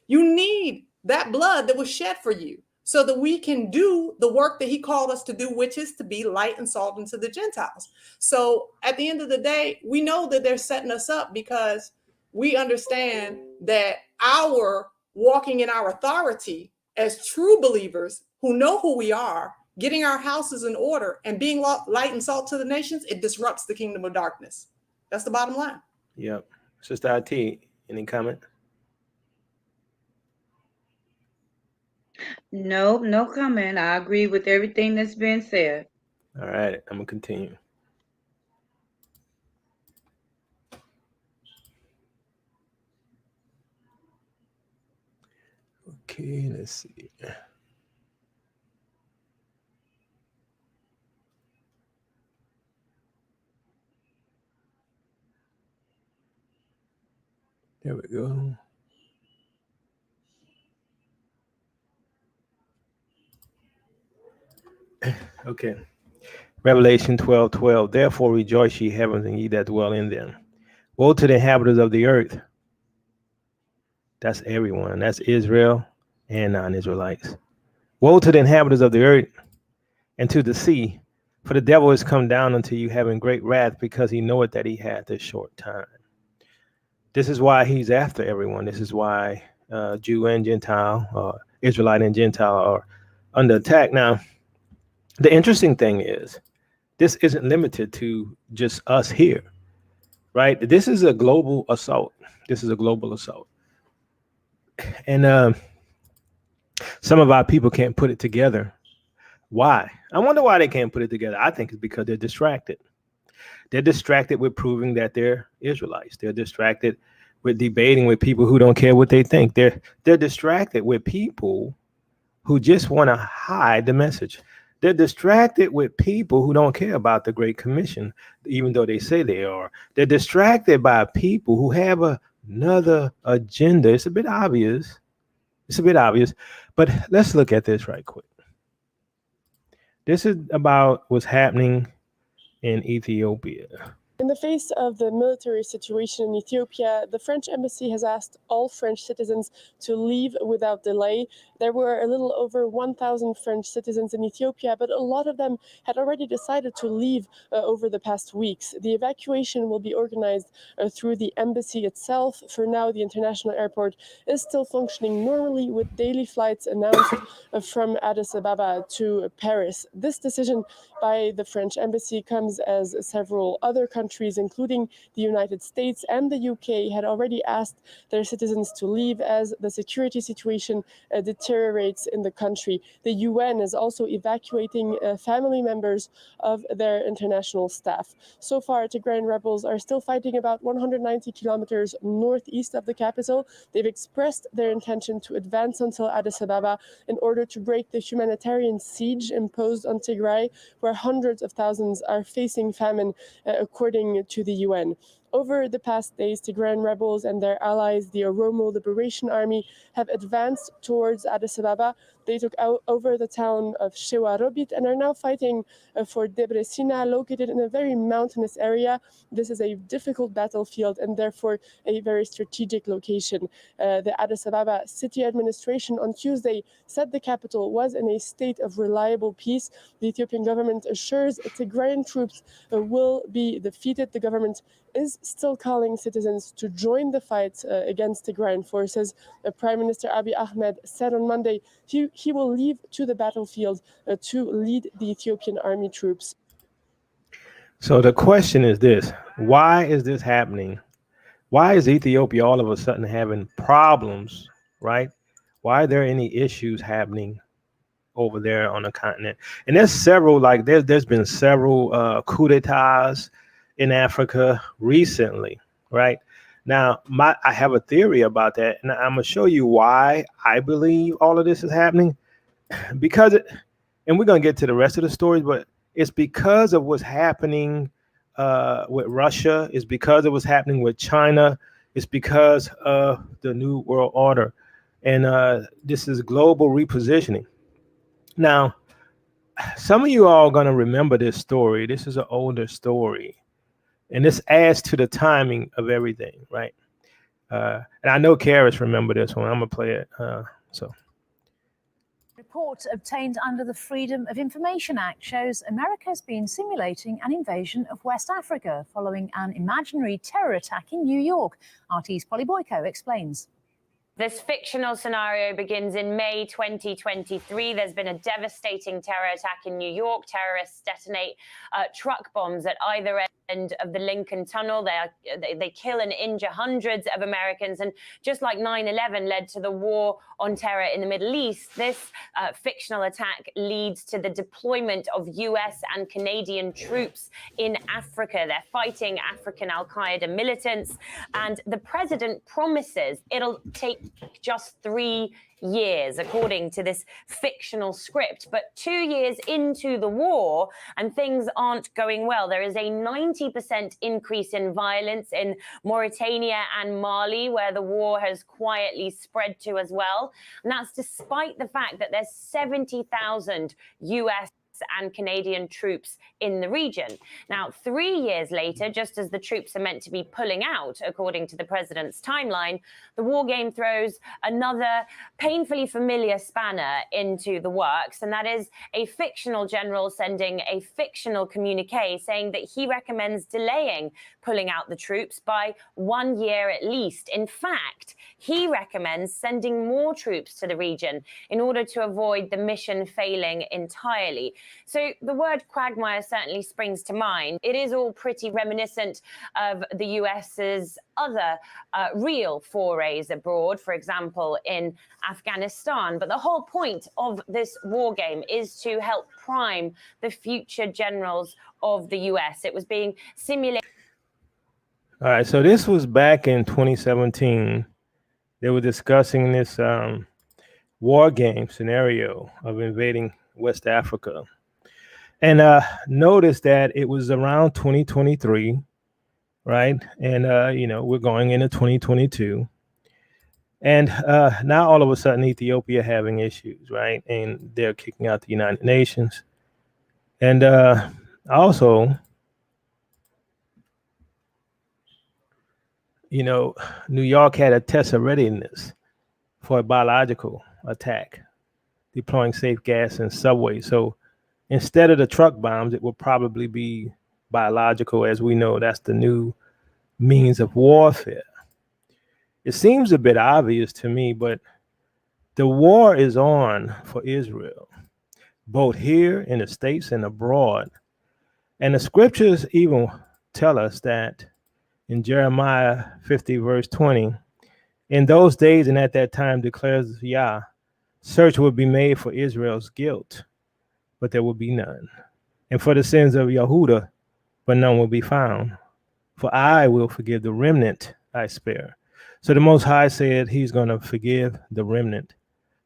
You need that blood that was shed for you so that we can do the work that he called us to do, which is to be light and salt unto the Gentiles. So at the end of the day, we know that they're setting us up because we understand that our walking in our authority as true believers who know who we are, getting our houses in order and being light and salt to the nations, it disrupts the kingdom of darkness. That's the bottom line. Yep. Sister IT, any comment? No, no comment. I agree with everything that's been said. All right, I'm gonna continue. Okay, let's see. There we go. Okay. Revelation 12:12. Therefore rejoice, ye heavens, and ye that dwell in them. Woe to the inhabitants of the earth. That's everyone. That's Israel and non-Israelites. Woe to the inhabitants of the earth and to the sea, for the devil is come down unto you having great wrath, because he knoweth that he hath a short time. This is why he's after everyone. This is why Jew and Gentile, or Israelite and Gentile, are under attack. Now, the interesting thing is, this isn't limited to just us here, right? This is a global assault. This is a global assault. And some of our people can't put it together. Why? I wonder why they can't put it together. I think it's because they're distracted. They're distracted with proving that they're Israelites. They're distracted with debating with people who don't care what they think. They're distracted with people who just want to hide the message. They're distracted with people who don't care about the Great Commission, even though they say they are. They're distracted by people who have another agenda. It's a bit obvious. But let's look at this right quick. This is about what's happening in Ethiopia. In the face of the military situation in Ethiopia, the French embassy has asked all French citizens to leave without delay. There were a little over 1,000 French citizens in Ethiopia, but a lot of them had already decided to leave over the past weeks. The evacuation will be organized through the embassy itself. For now, the international airport is still functioning normally with daily flights announced from Addis Ababa to Paris. This decision by the French embassy comes as several other countries, including the United States and the UK, had already asked their citizens to leave as the security situation deteriorates in the country. The UN is also evacuating family members of their international staff. So far, Tigrayan rebels are still fighting about 190 kilometers northeast of the capital. They've expressed their intention to advance until Addis Ababa in order to break the humanitarian siege imposed on Tigray, where hundreds of thousands are facing famine, according to the UN. Over the past days, Tigrayan rebels and their allies, the Oromo Liberation Army, have advanced towards Addis Ababa. They took over the town of Shewarobit and are now fighting for Debre Sina, located in a very mountainous area. This is a difficult battlefield and therefore a very strategic location. The Addis Ababa city administration on Tuesday said the capital was in a state of reliable peace. The Ethiopian government assures Tigrayan troops will be defeated. The government is still calling citizens to join the fight against Tigrayan forces. Prime Minister Abiy Ahmed said on Monday he will leave to the battlefield to lead the Ethiopian army troops. So the question is this: why is this happening? Why is Ethiopia all of a sudden having problems, right? Why are there any issues happening over there on the continent? And there's several, like there's been several coups d'etats in Africa recently, right? Now, I have a theory about that, and I'm gonna show you why I believe all of this is happening. Because and we're gonna get to the rest of the stories, but it's because of what's happening with Russia. It's because of what's happening with China. It's because of the New World Order. And this is global repositioning. Now, some of you all are going to remember this story. This is an older story. And this adds to the timing of everything, right? And I know Karis remember this one. I'm going to play it. Report obtained under the Freedom of Information Act shows America has been simulating an invasion of West Africa following an imaginary terror attack in New York. RT's Polly Boyko explains. This fictional scenario begins in May 2023. There's been a devastating terror attack in New York. Terrorists detonate truck bombs at either end of the Lincoln Tunnel. They kill and injure hundreds of Americans. And just like 9/11 led to the war on terror in the Middle East, this fictional attack leads to the deployment of US and Canadian troops in Africa. They're fighting African al-Qaeda militants. And the president promises it'll take just 3 years, according to this fictional script. But 2 years into the war, and things aren't going well. There is a 90% increase in violence in Mauritania and Mali, where the war has quietly spread to as well. And that's despite the fact that there's 70,000 US and Canadian troops in the region. Now, 3 years later, just as the troops are meant to be pulling out, according to the president's timeline, the war game throws another painfully familiar spanner into the works, and that is a fictional general sending a fictional communique saying that he recommends delaying pulling out the troops by 1 year at least. In fact, he recommends sending more troops to the region in order to avoid the mission failing entirely. So the word quagmire certainly springs to mind. It is all pretty reminiscent of the US's other real forays abroad, for example, in Afghanistan. But the whole point of this war game is to help prime the future generals of the US. It was being simulated. All right, so this was back in 2017. They were discussing this war game scenario of invading West Africa. And notice that it was around 2023, right? And, we're going into 2022. And now all of a sudden, Ethiopia having issues, right? And they're kicking out the United Nations. And also, New York had a test of readiness for a biological attack, deploying safe gas in subways. So instead of the truck bombs, it will probably be biological. As we know, that's the new means of warfare. It seems a bit obvious to me, but the war is on for Israel, both here in the States and abroad. And the scriptures even tell us that in Jeremiah 50, verse 20, in those days and at that time, declares Yah, search will be made for Israel's guilt, but there will be none. And for the sins of Yehuda, but none will be found. For I will forgive the remnant I spare. So the Most High said he's going to forgive the remnant.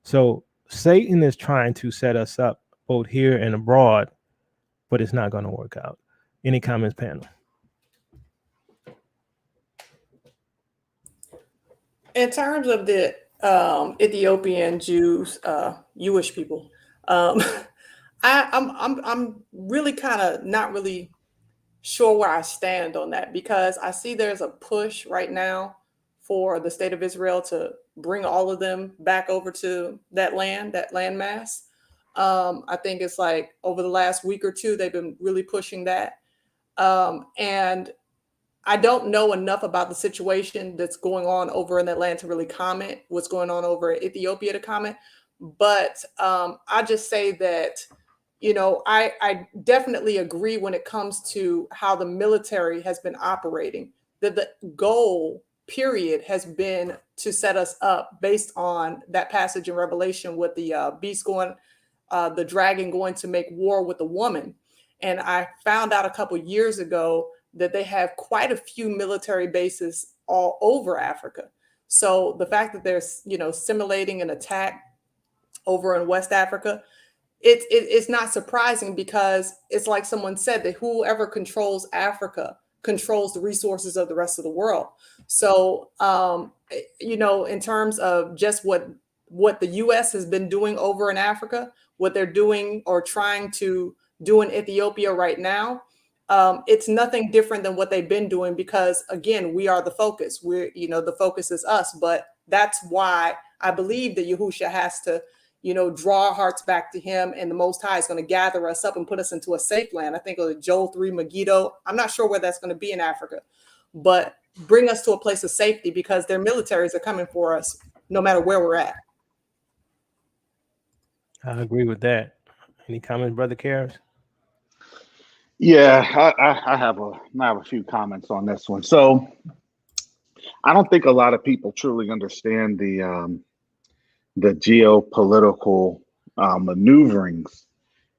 So Satan is trying to set us up both here and abroad, but it's not going to work out. Any comments, panel? In terms of the Ethiopian Jews, Jewish people, I'm really kind of not really sure where I stand on that, because I see there's a push right now for the state of Israel to bring all of them back over to that landmass. I think it's like over the last week or two, they've been really pushing that. And I don't know enough about the situation that's going on over in that land to really comment what's going on over in Ethiopia to comment. But I just say that, I definitely agree when it comes to how the military has been operating, that the goal period has been to set us up based on that passage in Revelation with the beast going, the dragon going to make war with the woman. And I found out a couple years ago that they have quite a few military bases all over Africa. So the fact that they're, simulating an attack over in West Africa, it's not surprising, because it's like someone said that whoever controls Africa controls the resources of the rest of the world. So, in terms of just what the U.S. has been doing over in Africa, what they're doing or trying to do in Ethiopia right now, it's nothing different than what they've been doing, because again, we are the focus. The focus is us, but that's why I believe that Yahusha has to, draw our hearts back to him, and the Most High is going to gather us up and put us into a safe land. I think of Joel 3 Megiddo. I'm not sure where that's going to be in Africa, but bring us to a place of safety, because their militaries are coming for us no matter where we're at. I agree with that. Any comments, Brother Karras? Yeah, I have a few comments on this one. So I don't think a lot of people truly understand the geopolitical maneuverings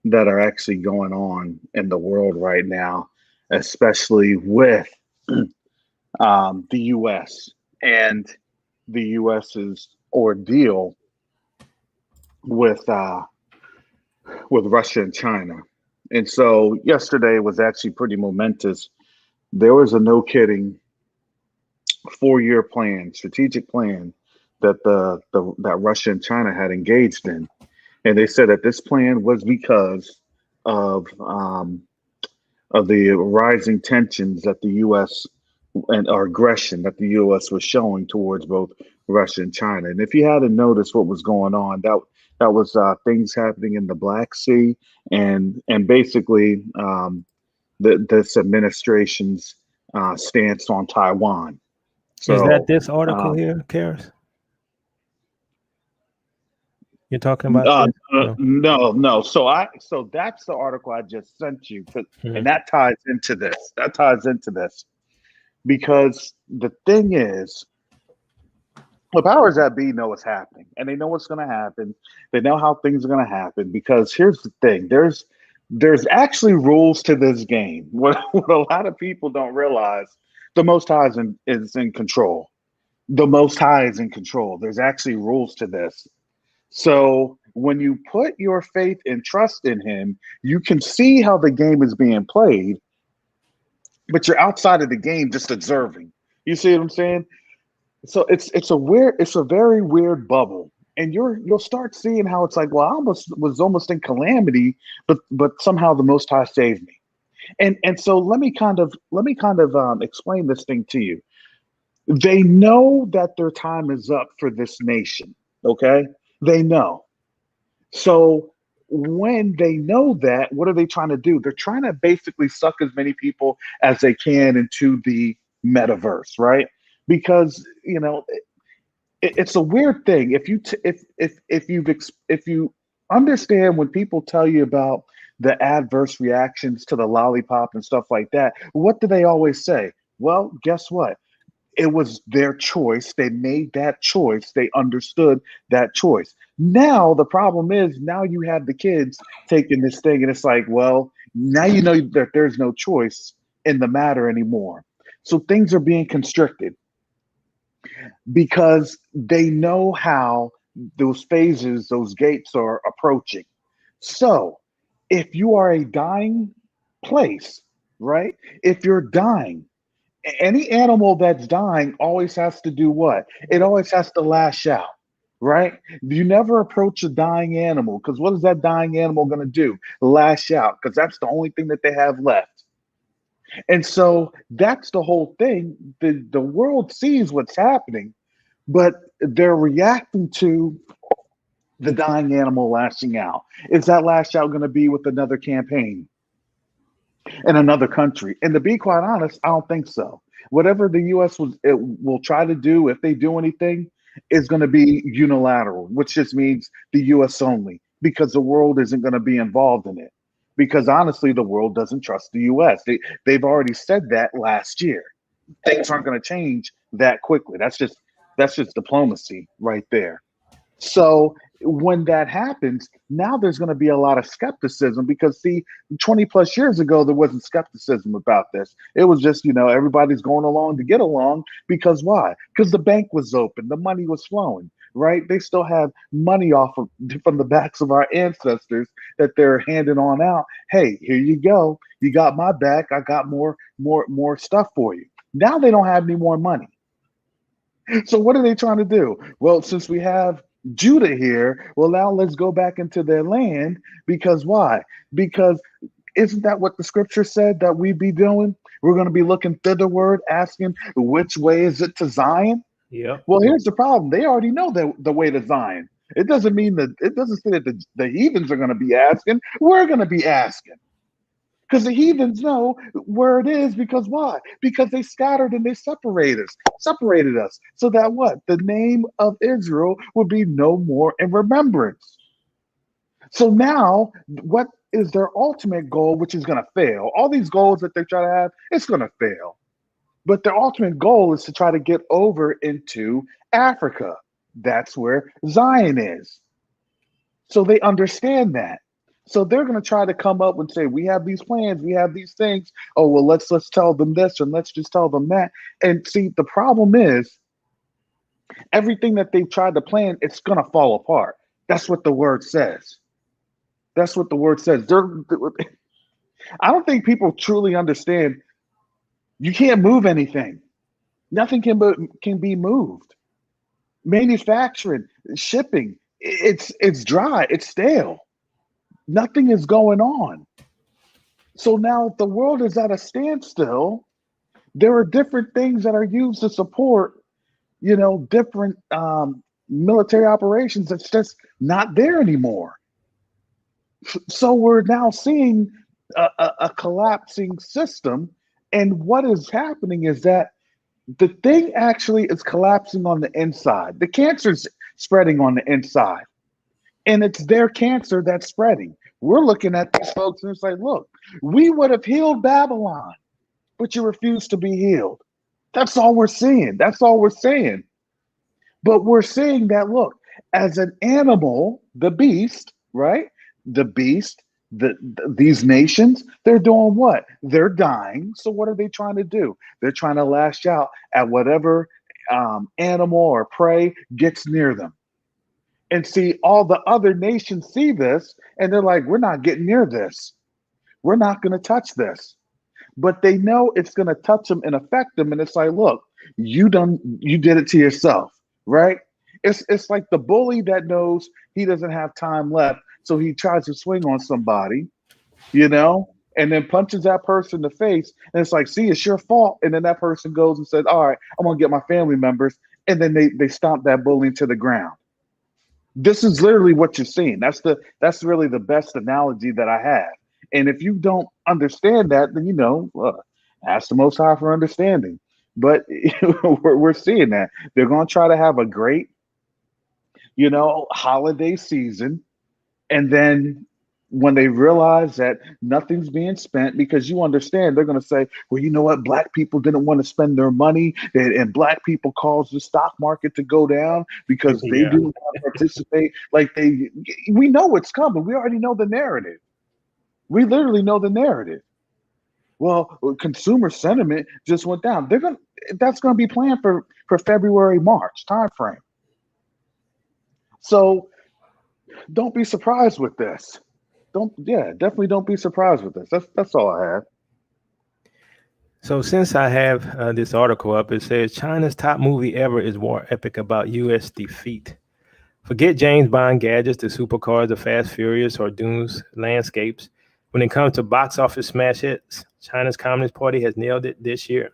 that are actually going on in the world right now, especially with the U.S. and the U.S.'s ordeal with Russia and China. And so yesterday was actually pretty momentous. There was a no kidding 4-year plan, strategic plan that that Russia and China had engaged in, and they said that this plan was because of the rising tensions that the U.S. and our aggression that the U.S. was showing towards both Russia and China. And if you hadn't noticed what was going on, that was things happening in the Black Sea and basically this administration's stance on Taiwan. So, is that this article here, Karras? You're talking about this? No. So that's the article I just sent you, and that ties into this. Because the thing is, the powers that be know what's happening, and they know what's going to happen. They know how things are going to happen. Because here's the thing: there's actually rules to this game. What a lot of people don't realize: the Most High is in control. The Most High is in control. There's actually rules to this. So when you put your faith and trust in Him, you can see how the game is being played, but you're outside of the game just observing. You see what I'm saying? So it's a very weird bubble, and you'll start seeing how it's like, well, I was almost in calamity, but somehow the Most High saved me. And so let me kind of explain this thing to you. They know that their time is up for this nation. Okay, they know. So when they know that, what are they trying to do? They're trying to basically suck as many people as they can into the metaverse, right? Because it's a weird thing. If you understand when people tell you about the adverse reactions to the lollipop and stuff like that, what do they always say? Well, guess what? It was their choice. They made that choice. They understood that choice. Now, the problem is now you have the kids taking this thing, and it's like, well, now you know that there's no choice in the matter anymore. So things are being constricted because they know how those phases, those gates are approaching. So if you are a dying place, right? If you're dying, any animal that's dying always has to do what? It always has to lash out, right? You never approach a dying animal, because what is that dying animal going to do? Lash out, because that's the only thing that they have left. And so that's the whole thing. The world sees what's happening, but they're reacting to the dying animal lashing out. Is that lash out going to be with another campaign in another country? And to be quite honest, I don't think so. Whatever the U.S. will try to do, if they do anything, is going to be unilateral, which just means the U.S. only, because the world isn't going to be involved in it. Because honestly, the world doesn't trust the U.S. They've already said that last year. Things aren't going to change that quickly. That's just diplomacy right there. So when that happens, now there's going to be a lot of skepticism, because 20 plus years ago, there wasn't skepticism about this. It was just, everybody's going along to get along, because why? Because the bank was open, the money was flowing. right? They still have money off of from the backs of our ancestors that they're handing on out. Hey, here you go. You got my back. I got more stuff for you. Now they don't have any more money. So what are they trying to do? Well, since we have Judah here, well, now let's go back into their land because why? Because isn't that what the scripture said that we be doing? We're going to be looking thitherward, asking which way is it to Zion? Yep. Well, here's the problem. They already know the way to Zion. It doesn't mean that it doesn't say that the heathens are going to be asking. We're going to be asking. Because the heathens know where it is, because why? Because they scattered and they separated us. So that what? The name of Israel would be no more in remembrance. So now, what is their ultimate goal, which is going to fail? All these goals that they try to have, it's going to fail. But their ultimate goal is to try to get over into Africa. That's where Zion is. So they understand that. So they're going to try to come up and say, we have these plans, we have these things. Oh, well, let's tell them this and let's just tell them that. And see, the problem is everything that they've tried to plan, it's going to fall apart. That's what the word says. That's what the word says. I don't think people truly understand. You can't move anything. Nothing can be moved. Manufacturing, shipping, it's dry, it's stale. Nothing is going on. So now the world is at a standstill. There are different things that are used to support, different military operations. It's just not there anymore. So we're now seeing a collapsing system. And what is happening is that the thing actually is collapsing on the inside. The cancer is spreading on the inside. And it's their cancer that's spreading. We're looking at these folks and it's like, look, we would have healed Babylon, but you refuse to be healed. That's all we're seeing. That's all we're saying. But we're saying that, look, as an animal, the beast, right? The beast, these nations, they're doing what? They're dying. So what are they trying to do? They're trying to lash out at whatever animal or prey gets near them. And see, all the other nations see this and they're like, we're not getting near this. We're not going to touch this. But they know it's going to touch them and affect them. And it's like, look, you did it to yourself, right? It's like the bully that knows he doesn't have time left. So he tries to swing on somebody, and then punches that person in the face. And it's like, see, it's your fault. And then that person goes and says, all right, I'm going to get my family members. And then they stomp that bully to the ground. This is literally what you're seeing. That's really the best analogy that I have. And if you don't understand that, then ask the Most High for understanding. But we're seeing that they're going to try to have a great, holiday season, and then when they realize that nothing's being spent, because you understand, they're going to say, well, you know what? Black people didn't want to spend their money, and black people caused the stock market to go down because they didn't want to participate. We know what's coming. We already know the narrative. We literally know the narrative. Well, consumer sentiment just went down. That's going to be planned for February, March timeframe. So don't be surprised with this. Definitely don't be surprised with this. That's all I have. So since I have this article up, it says China's top movie ever is war epic about U.S. defeat. Forget James Bond gadgets, the supercars, the Fast Furious, or Dune's landscapes. When it comes to box office smash hits, China's Communist Party has nailed it this year.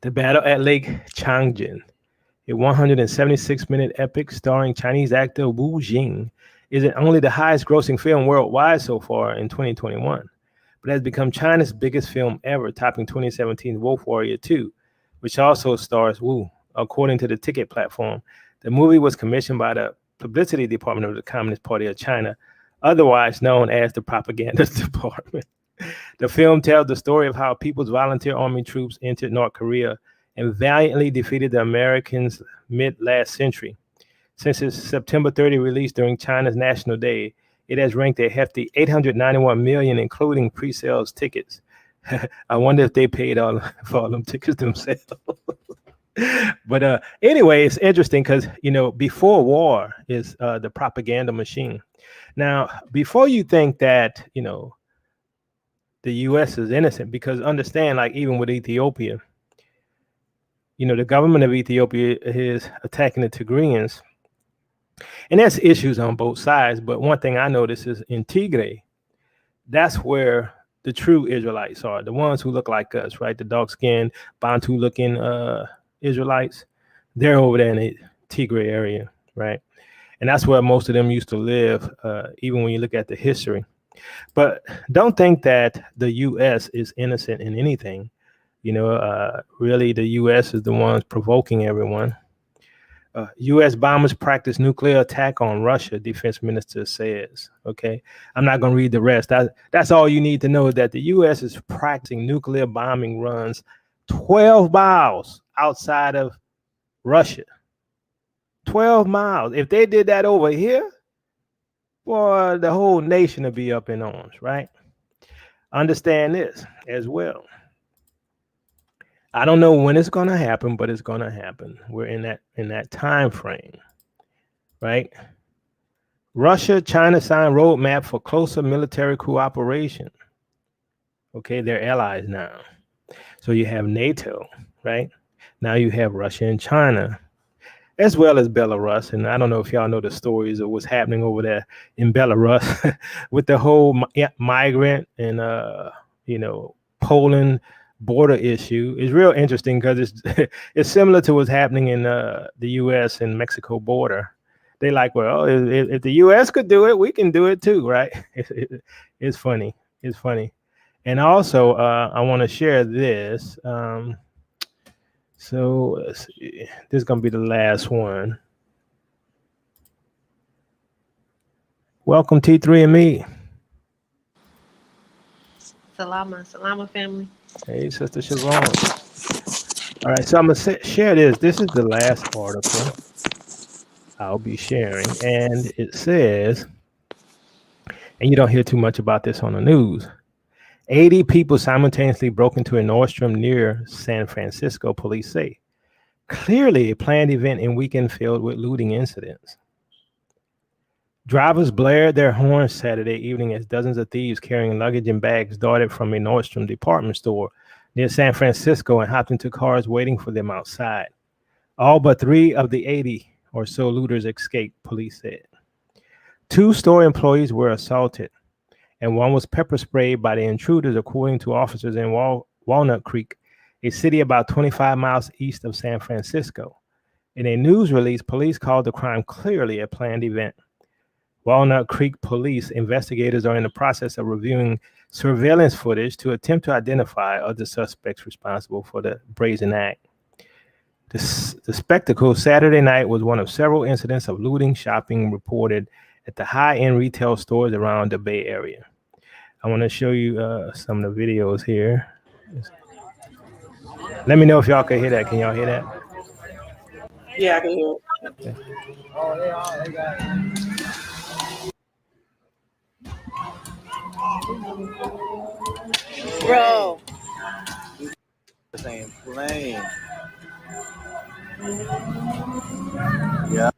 The Battle at Lake Changjin, a 176-minute epic starring Chinese actor Wu Jing, isn't only the highest grossing film worldwide so far in 2021, but has become China's biggest film ever, topping 2017's Wolf Warrior 2, which also stars Wu. According to the ticket platform, the movie was commissioned by the Publicity Department of the Communist Party of China, otherwise known as the Propaganda Department. The film tells the story of how People's Volunteer Army troops entered North Korea and valiantly defeated the Americans mid-last century. Since its September 30 release during China's National Day, it has ranked a hefty 891 million, including pre-sales tickets. I wonder if they paid for all them tickets themselves. But anyway, it's interesting because before war is the propaganda machine. Now, before you think that the U.S. is innocent, because understand, like even with Ethiopia, the government of Ethiopia is attacking the Tigrayans, and there's issues on both sides. But one thing I notice is in Tigray, that's where the true Israelites are, the ones who look like us, right? The dark-skinned, Bantu-looking Israelites. They're over there in the Tigray area, right? And that's where most of them used to live, even when you look at the history. But don't think that the U.S. is innocent in anything. Really, the U.S. is the ones provoking everyone. U.S. bombers practice nuclear attack on Russia, defense minister says. Okay, I'm not going to read the rest. That's all you need to know, that the U.S. is practicing nuclear bombing runs 12 miles outside of Russia. 12 miles. If they did that over here, boy, the whole nation would be up in arms, right? Understand this as well. I don't know when it's going to happen, but it's going to happen. We're in that time frame, right? Russia, China signed roadmap for closer military cooperation. Okay, they're allies now. So you have NATO, right? Now you have Russia and China, as well as Belarus. And I don't know if y'all know the stories of what's happening over there in Belarus with the whole migrant and Poland border issue. Is real interesting because it's similar to what's happening in the U.S. and Mexico border. They like, well, if the U.S. could do it, we can do it too, right? It's funny. It's funny. And also, I want to share this. So let's see. This is going to be the last one. Welcome, T3 and me. Salama family. Hey, Sister Siobhan. All right, so I'm going to share this. This is the last article I'll be sharing. And it says, and you don't hear too much about this on the news, 80 people simultaneously broke into a Nordstrom near San Francisco, police say. Clearly a planned event and weekend filled with looting incidents. Drivers blared their horns Saturday evening as dozens of thieves carrying luggage and bags darted from a Nordstrom department store near San Francisco and hopped into cars waiting for them outside. All but 3 of the 80 or so looters escaped, police said. 2 store employees were assaulted, and 1 was pepper sprayed by the intruders, according to officers in Walnut Creek, a city about 25 miles east of San Francisco. In a news release, police called the crime clearly a planned event. Walnut Creek police investigators are in the process of reviewing surveillance footage to attempt to identify other suspects responsible for the brazen act. The spectacle Saturday night was one of several incidents of looting, shopping reported at the high-end retail stores around the Bay Area. I want to show you some of the videos here. Let me know if y'all can hear that. Can y'all hear that? Yeah, I can hear it. Okay. Bro. Same plane. Yeah.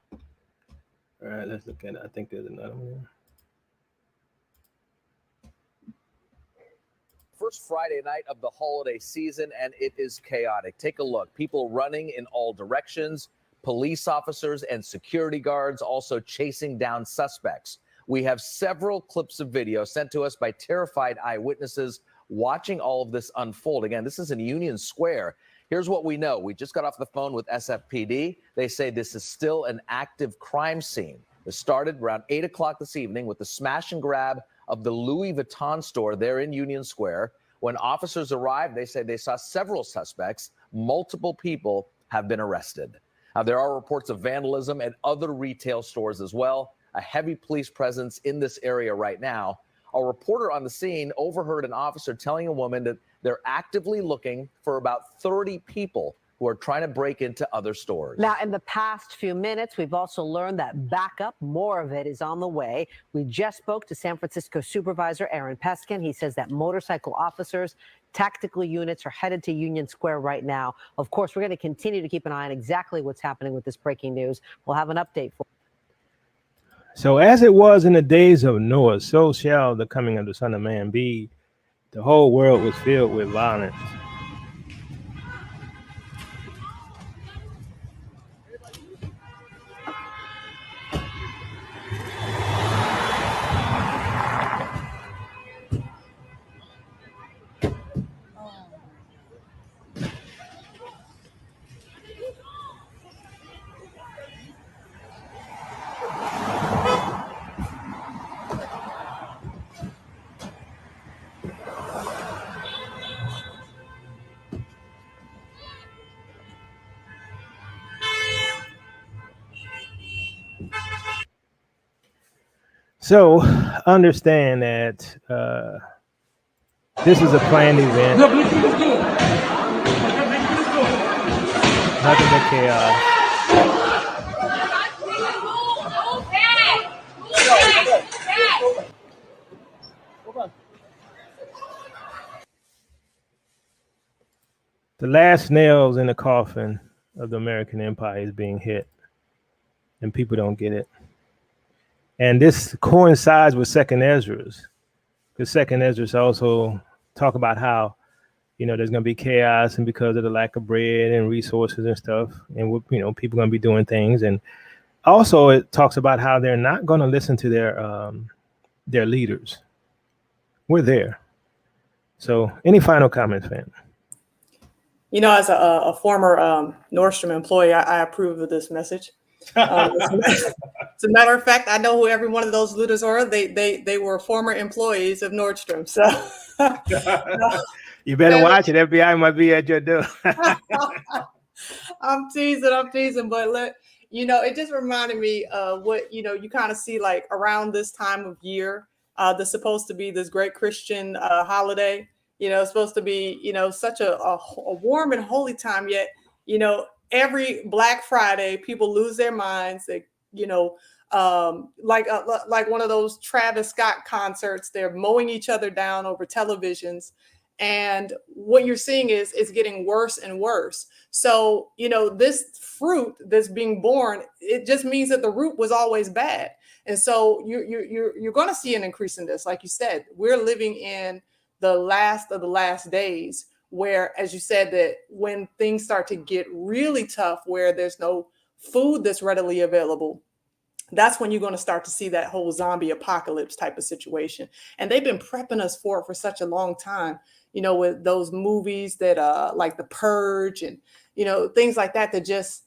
All right, let's look at it. I think there's another one. First Friday night of the holiday season, and it is chaotic. Take a look. People running in all directions, police officers and security guards also chasing down suspects. We have several clips of video sent to us by terrified eyewitnesses watching all of this unfold. Again, this is in Union Square. Here's what we know. We just got off the phone with SFPD. They say this is still an active crime scene. This started around 8 o'clock this evening with the smash and grab of the Louis Vuitton store there in Union Square. When officers arrived, they say they saw several suspects. Multiple people have been arrested. Now, there are reports of vandalism at other retail stores as well. A heavy police presence in this area right now. A reporter on the scene overheard an officer telling a woman that they're actively looking for about 30 people who are trying to break into other stores. Now, in the past few minutes, we've also learned that backup, more of it, is on the way. We just spoke to San Francisco Supervisor Aaron Peskin. He says that motorcycle officers Tactical units are headed to Union Square right now. Of course, we're going to continue to keep an eye on exactly what's happening with this breaking news. We'll have an update for you. So as it was in the days of Noah, so shall the coming of the Son of Man be. The whole world was filled with violence. So understand that this is a planned event. Nothing but chaos. The last nails in the coffin of the American empire is being hit, and people don't get it. And this coincides with Second Ezra's, because Second Ezra's also talk about how, there's going to be chaos, and because of the lack of bread and resources and stuff, and people going to be doing things. And also it talks about how they're not going to listen to their leaders. We're there. So any final comments, fam? As a former Nordstrom employee, I approve of this message. As a matter of fact, I know who every one of those leaders are. They were former employees of Nordstrom. So you better watch it. FBI might be at your door. I'm teasing, but it just reminded me of what you kind of see like around this time of year. There's supposed to be this great Christian holiday. It's supposed to be such a warm and holy time. Yet every Black Friday, people lose their minds. They like one of those Travis Scott concerts. They're mowing each other down over televisions. And what you're seeing is it's getting worse and worse. So, this fruit that's being born, it just means that the root was always bad. And so you're going to see an increase in this. Like you said, we're living in the last of the last days where, as you said, that when things start to get really tough, where there's no food that's readily available, that's when you're going to start to see that whole zombie apocalypse type of situation. And they've been prepping us for it for such a long time, with those movies that like The Purge and, things like that, that just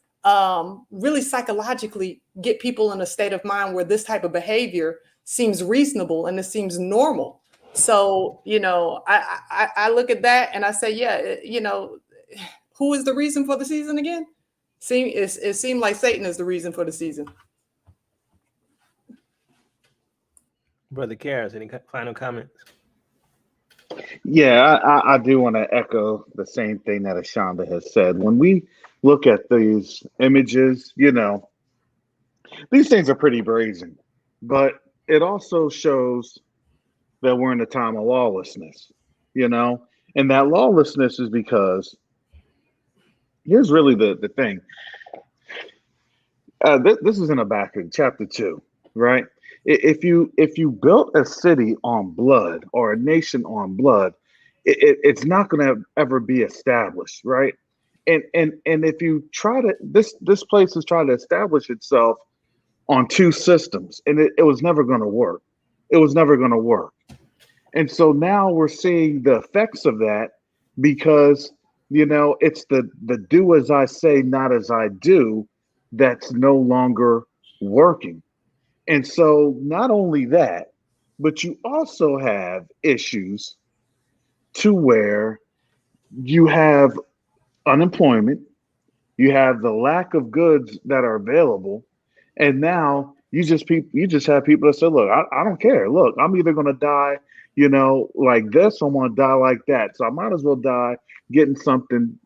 really psychologically get people in a state of mind where this type of behavior seems reasonable and it seems normal. So, I look at that and I say, yeah, who is the reason for the season again? It seemed like Satan is the reason for the season. Brother Karras, any final comments? Yeah, I do want to echo the same thing that Ashonda has said. When we look at these images, these things are pretty brazen, but it also shows that we're in a time of lawlessness, and that lawlessness is because here's really the thing. This is in Habakkuk chapter 2, right? If you built a city on blood or a nation on blood, it's not going to ever be established, right? And if you try to this place is trying to establish itself on two systems, and it was never going to work. It was never going to work. And so now we're seeing the effects of that because it's the do as I say, not as I do, that's no longer working. And so not only that, but you also have issues to where you have unemployment, you have the lack of goods that are available, and now you just have people that say, look, I don't care. Look, I'm either going to die, like this, or I'm going to die like that. So I might as well die getting something,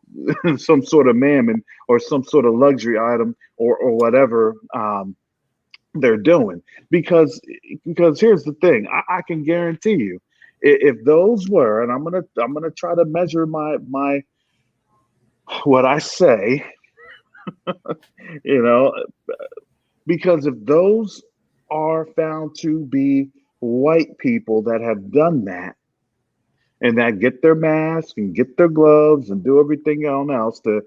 some sort of mammon or some sort of luxury item or whatever they're doing. Because here's the thing, I can guarantee you, If those were, and I'm gonna try to measure my what I say, you know, because if those are found to be white people that have done that and that get their mask and get their gloves and do everything else to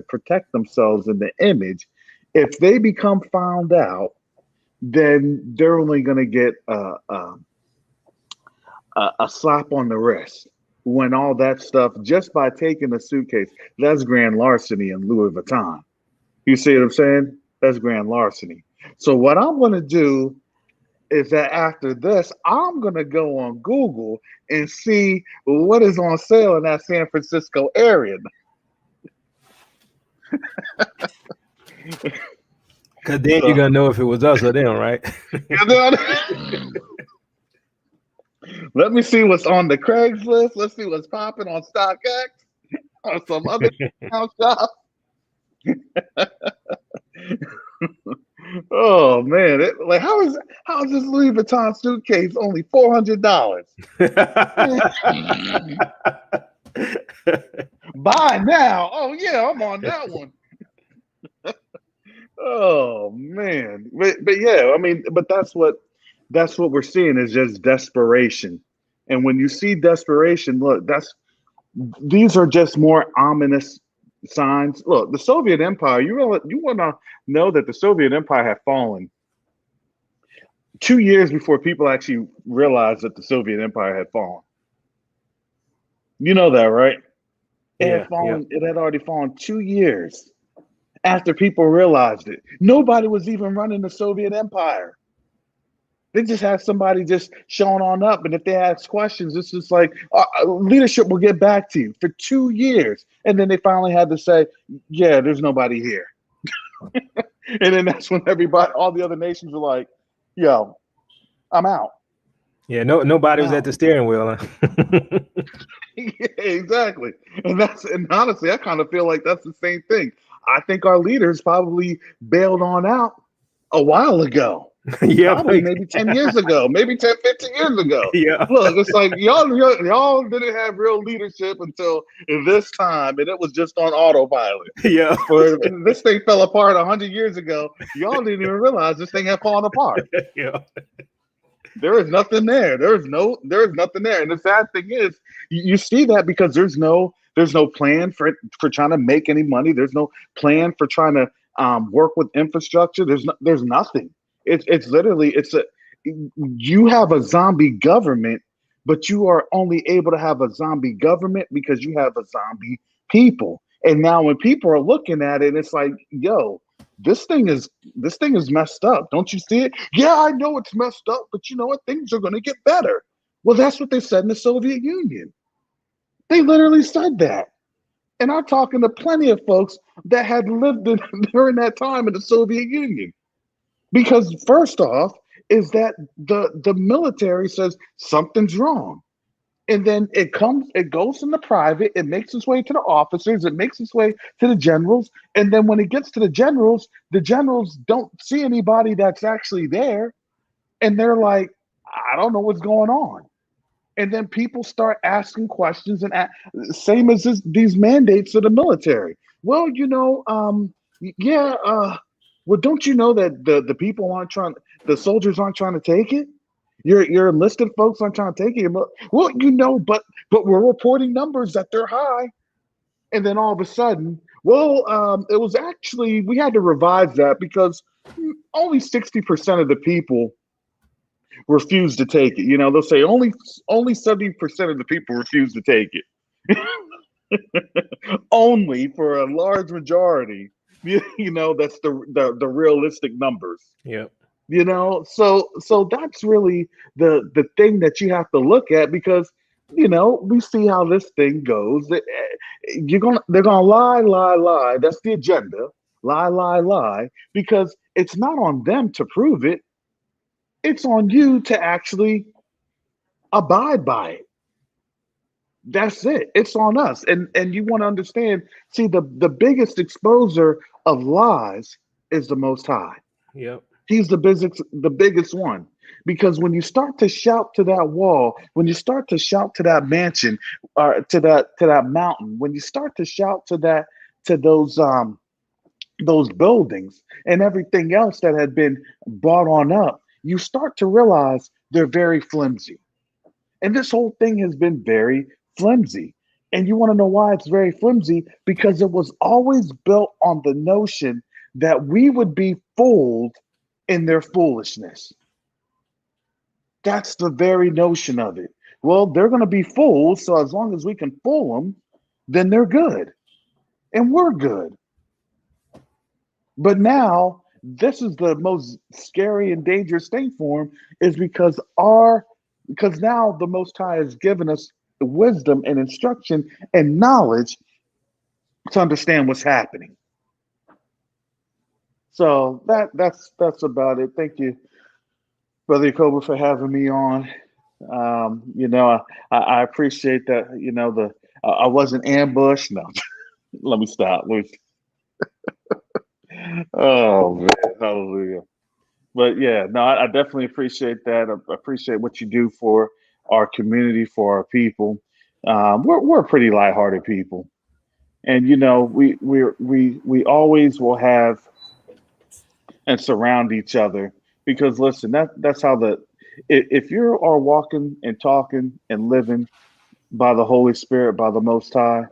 protect themselves in the image, if they become found out, then they're only going to get a slap on the wrist when all that stuff, just by taking a suitcase, that's grand larceny in Louis Vuitton. You see what I'm saying? That's grand larceny. So what I'm going to do is that after this, I'm going to go on Google and see what is on sale in that San Francisco area. Because then you're going to know if it was us or them, right? Let me see what's on the Craigslist. Let's see what's popping on StockX or some other shop. Oh man! How is this Louis Vuitton suitcase only $400? Buy now! Oh yeah, I'm on that one. Oh man! But yeah, I mean, but that's what we're seeing is just desperation. And when you see desperation, look, these are just more ominous signs. Look, the Soviet Empire, you want to know that the Soviet Empire had fallen 2 years before people actually realized that the Soviet Empire had fallen. You know that, right? It had already fallen 2 years after people realized it. Nobody was even running the Soviet Empire. They just had somebody just showing on up. And if they ask questions, it's just like, leadership will get back to you for 2 years. And then they finally had to say, yeah, there's nobody here. And then that's when all the other nations were like, yo, I'm out. Yeah, nobody was at the steering wheel. Yeah, exactly. And honestly, I kind of feel like that's the same thing. I think our leaders probably bailed on out a while ago. Yeah, probably maybe 10 years ago, maybe 10, 15 years ago. Yeah. Look, it's like y'all didn't have real leadership until this time, and it was just on autopilot. Yeah. This thing fell apart 100 years ago. Y'all didn't even realize this thing had fallen apart. Yeah. There is nothing there. There is nothing there. And the sad thing is, you see that because there's no plan for trying to make any money. There's no plan for trying to work with infrastructure. There's nothing. It's literally you have a zombie government, but you are only able to have a zombie government because you have a zombie people. And now when people are looking at it, it's like, yo, this thing is messed up. Don't you see it? Yeah, I know it's messed up, but you know what? Things are going to get better. Well, that's what they said in the Soviet Union. They literally said that. And I'm talking to plenty of folks that had lived during that time in the Soviet Union. Because first off, is that the military says something's wrong. And then it goes in the private, it makes its way to the officers, it makes its way to the generals. And then when it gets to the generals don't see anybody that's actually there. And they're like, I don't know what's going on. And then people start asking questions and same as these mandates of the military. Well, well, don't you know that the people the soldiers aren't trying to take it? Your enlisted folks aren't trying to take it. Well, but we're reporting numbers that they're high. And then all of a sudden, it was actually, we had to revise that because only 60% of the people refuse to take it. They'll say only 70% of the people refuse to take it. Only for a large majority. That's the realistic numbers. Yep. So that's really the thing that you have to look at because we see how this thing goes. They're gonna lie. That's the agenda. Lie, because it's not on them to prove it. It's on you to actually abide by it. That's it. It's on us. And you want to understand, see, the biggest exposer of lies is the Most High. Yep. He's the biggest one. Because when you start to shout to that wall, when you start to shout to that mansion, or to that mountain, when you start to shout to those buildings and everything else that had been brought on up, you start to realize they're very flimsy. And this whole thing has been very flimsy. And you want to know why it's very flimsy? Because it was always built on the notion that we would be fooled in their foolishness. That's the very notion of it. Well, they're going to be fooled. So as long as we can fool them, then they're good. And we're good. But now, this is the most scary and dangerous thing for them, is because now the Most High has given us wisdom and instruction and knowledge to understand what's happening. So that's about it. Thank you, Brother Yacoba, for having me on. I appreciate that. I wasn't ambushed. No, let me stop. Oh man, hallelujah. But yeah, no, I definitely appreciate that. I appreciate what you do for our community, for our people. We're pretty lighthearted people, and we always will have and surround each other, because listen, that's how if you are walking and talking and living by the Holy Spirit, by the Most High,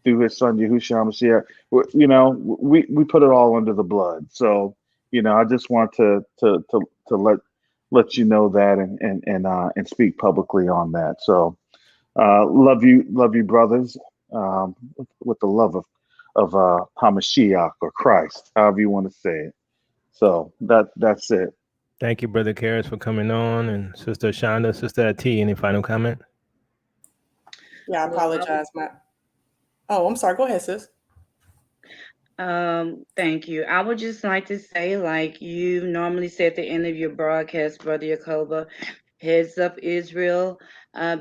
through His Son Yahushua Mashiach, we put it all under the blood. So I just want to let you know that, and speak publicly on that. So love you, brothers, with the love of Hamashiach, or Christ, however you want to say it. So that's it. Thank you, Brother Karras, for coming on, and Sister Shonda, Sister T. Any final comment? Yeah, I apologize, Matt. Oh, I'm sorry. Go ahead, sis. Thank you. I would just like to say, like you normally say at the end of your broadcast, Brother Yacoba, heads up Israel,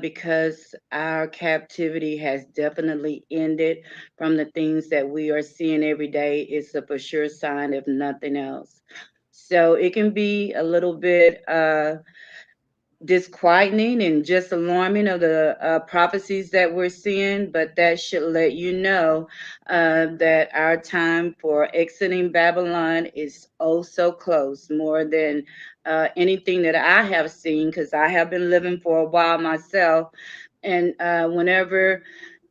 because our captivity has definitely ended from the things that we are seeing every day. It's a for sure sign, if nothing else. So it can be a little bit disquieting and just alarming of the prophecies that we're seeing, but that should let you know that our time for exiting Babylon is oh so close, more than anything that I have seen, because I have been living for a while myself. And whenever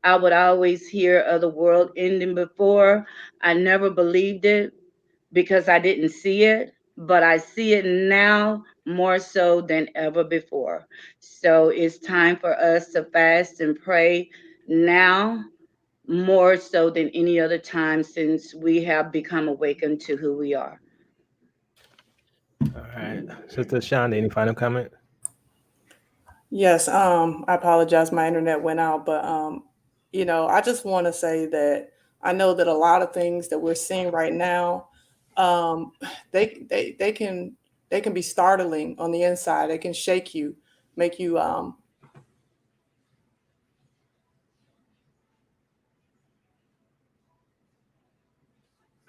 I would always hear of the world ending before, I never believed it because I didn't see it, but I see it now more so than ever before. So it's time for us to fast and pray now, more so than any other time, since we have become awakened to who we are. All right. Sister Shonda, any final comment? Yes, I apologize. My internet went out, but I just want to say that I know that a lot of things that we're seeing right now, they can be startling on the inside. They can shake you, make you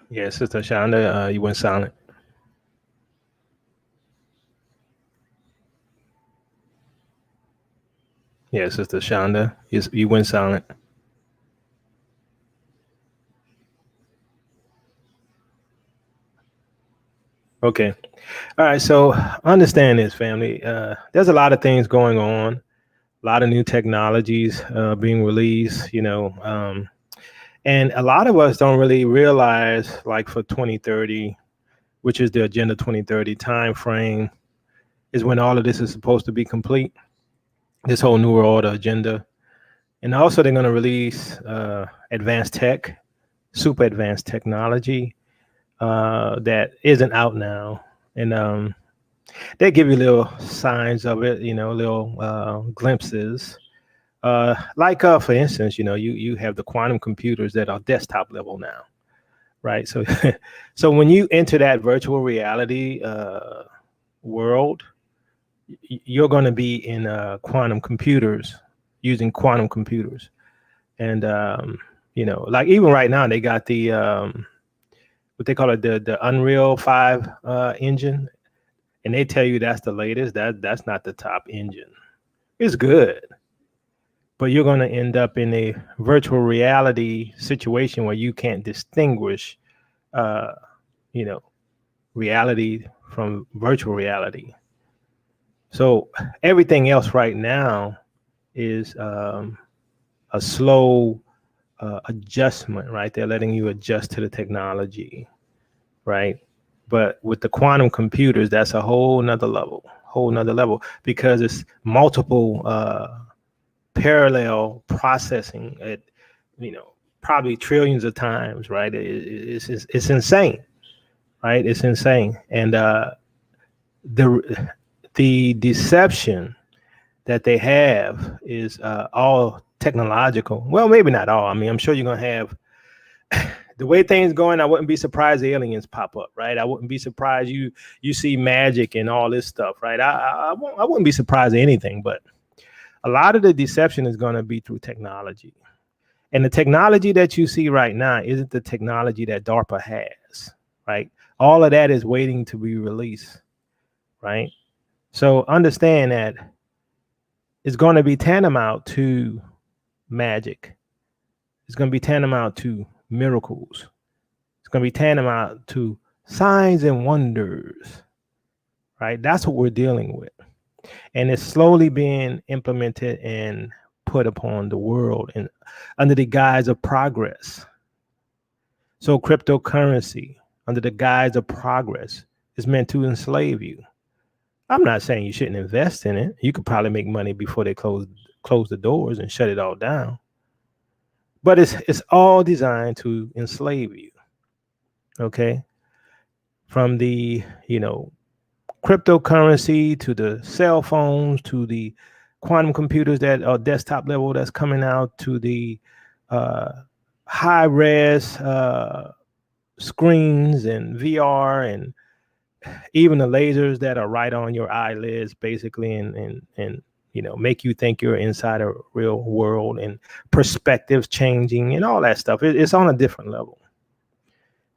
Yeah, Sister Shonda, you went silent. Yeah, Sister Shonda, you went silent. Okay. All right. So understand this, family. There's a lot of things going on, a lot of new technologies being released, and a lot of us don't really realize, like for 2030, which is the Agenda 2030 time frame, is when all of this is supposed to be complete, this whole New World Order agenda. And also they're going to release advanced tech, super advanced technology that isn't out now. And they give you little signs of it, little glimpses. For instance, you have the quantum computers that are desktop level now, right? So, so when you enter that virtual reality world, you're going to be in quantum computers, using quantum computers. And, like even right now, they got the, what they call it, the Unreal 5 engine. and they tell you that's the latest, that's not the top engine. It's good, but you're going to end up in a virtual reality situation where you can't distinguish, you know, reality from virtual reality. So everything else right now is a slow adjustment, right? They're letting you adjust to the technology, right? But with the quantum computers, that's a whole nother level, because it's multiple parallel processing at, probably trillions of times, right? It's insane, right? It's insane. And the deception that they have is all technological. Well, maybe not all. I mean, I'm sure you're going to have the way things going. I wouldn't be surprised aliens pop up, right? I wouldn't be surprised you see magic and all this stuff, right? I wouldn't be surprised at anything, but a lot of the deception is going to be through technology. And the technology that you see right now isn't the technology that DARPA has, right? All of that is waiting to be released, right? So understand that it's going to be tantamount to magic. It's going to be tantamount to miracles. It's going to be tantamount to signs and wonders, right? That's what we're dealing with. And it's slowly being implemented and put upon the world and under the guise of progress. So cryptocurrency, under the guise of progress, is meant to enslave you. I'm not saying you shouldn't invest in it. You could probably make money before they close the doors and shut it all down. But it's all designed to enslave you. Okay? From the, cryptocurrency to the cell phones to the quantum computers that are desktop level that's coming out, to the high res screens and VR, and even the lasers that are right on your eyelids, basically, and make you think you're inside a real world, and perspectives changing and all that stuff. It's on a different level.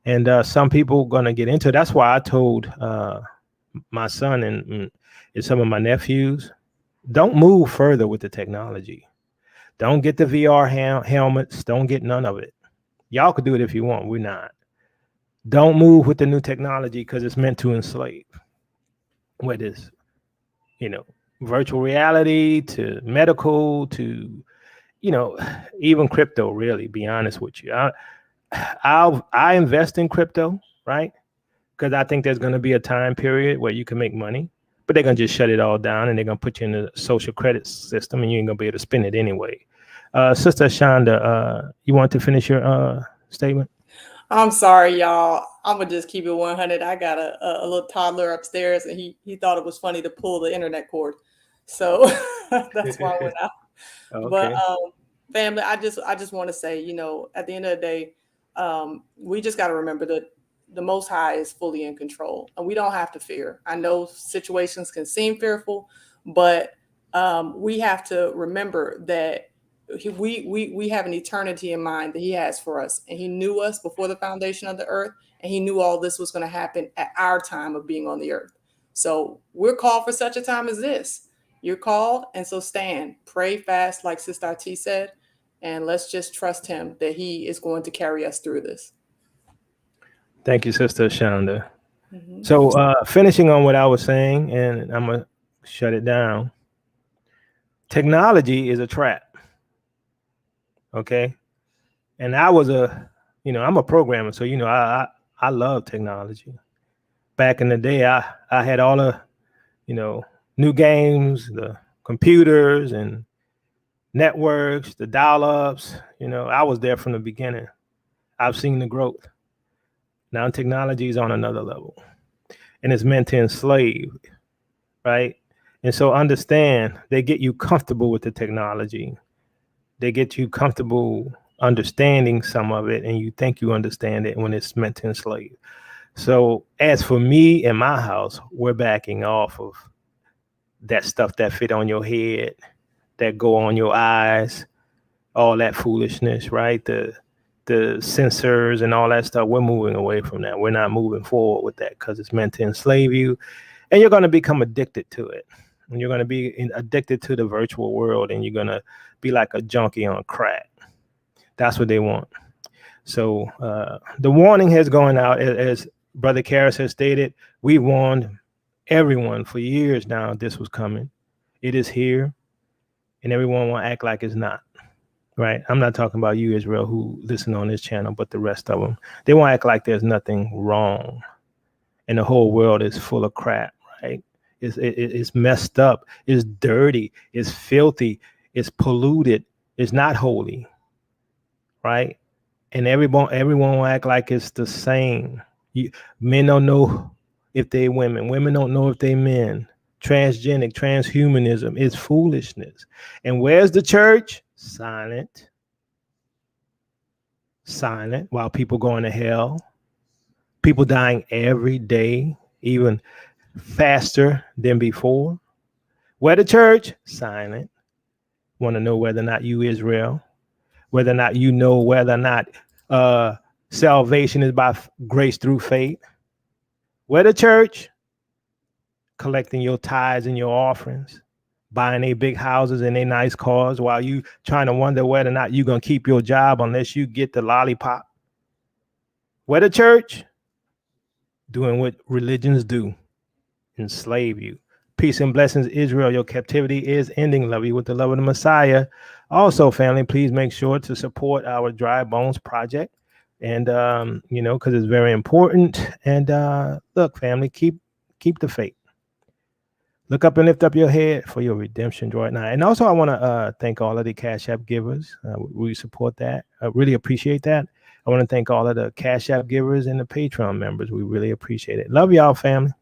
And some people are going to get into it. That's why I told my son and some of my nephews, don't move further with the technology. Don't get the VR helmets. Don't get none of it. Y'all could do it if you want. We're not. Don't move with the new technology because it's meant to enslave. Whether it's, virtual reality to medical to, even crypto, really, be honest with you. I invest in crypto, right? Because I think there's going to be a time period where you can make money, but they're going to just shut it all down and they're going to put you in a social credit system and you ain't going to be able to spend it anyway. Sister Shonda, you want to finish your statement? I'm sorry, y'all. I'm going to just keep it 100. I got a little toddler upstairs and he thought it was funny to pull the internet cord. So that's why I went out. Okay. But family, I just want to say, at the end of the day, we just got to remember that the Most High is fully in control and we don't have to fear. I know situations can seem fearful, but we have to remember that we have an eternity in mind that he has for us. And he knew us before the foundation of the earth. And he knew all this was going to happen at our time of being on the earth. So we're called for such a time as this. You're called. And so stand, pray, fast, like Sister T said. And let's just trust him that he is going to carry us through this. Thank you, Sister Shonda. Mm-hmm. So finishing on what I was saying, and I'm going to shut it down. Technology is a trap. Okay. And I was I'm a programmer. So, I love technology. Back in the day, I had all the, new games, the computers and networks, the dial-ups, I was there from the beginning. I've seen the growth. Now technology is on another level and it's meant to enslave, right? And so understand, they get you comfortable with the technology. They get you comfortable understanding some of it, and you think you understand it when it's meant to enslave. So as for me and my house, we're backing off of that stuff that fit on your head, that go on your eyes, all that foolishness, right? The sensors and all that stuff, we're moving away from that. We're not moving forward with that because it's meant to enslave you. and you're going to become addicted to it. And you're going to be addicted to the virtual world, and you're going to be like a junkie on crack. That's what they want. So the warning has gone out, as Brother Karras has stated. We warned everyone for years now this was coming. It is here, and everyone will act like it's not. Right? I'm not talking about you, Israel, who listen on this channel, but the rest of them. They won't act like there's nothing wrong, and the whole world is full of crap. Right? It's messed up. It's dirty. It's filthy. It's polluted. It's not holy. Right? And everyone will act like it's the same. Men don't know if they women. Women don't know if they men. Transgenic, transhumanism is foolishness. And where's the church? Silent. Silent while people going to hell. People dying every day, even faster than before. Where the church? Silent. Want to know whether or not you Israel, whether or not you know whether or not salvation is by grace through faith. Where the church? Collecting your tithes and your offerings, buying their big houses and their nice cars, while you trying to wonder whether or not you're going to keep your job unless you get the lollipop. Where the church? Doing what religions do, enslave you. Peace and blessings, Israel. Your captivity is ending. Love you with the love of the Messiah. Also, family, please make sure to support our Dry Bones Project. And, because it's very important. And look, family, keep the faith. Look up and lift up your head for your redemption right now. And also, I want to thank all of the Cash App givers. We support that. I really appreciate that. I want to thank all of the Cash App givers and the Patreon members. We really appreciate it. Love y'all, family.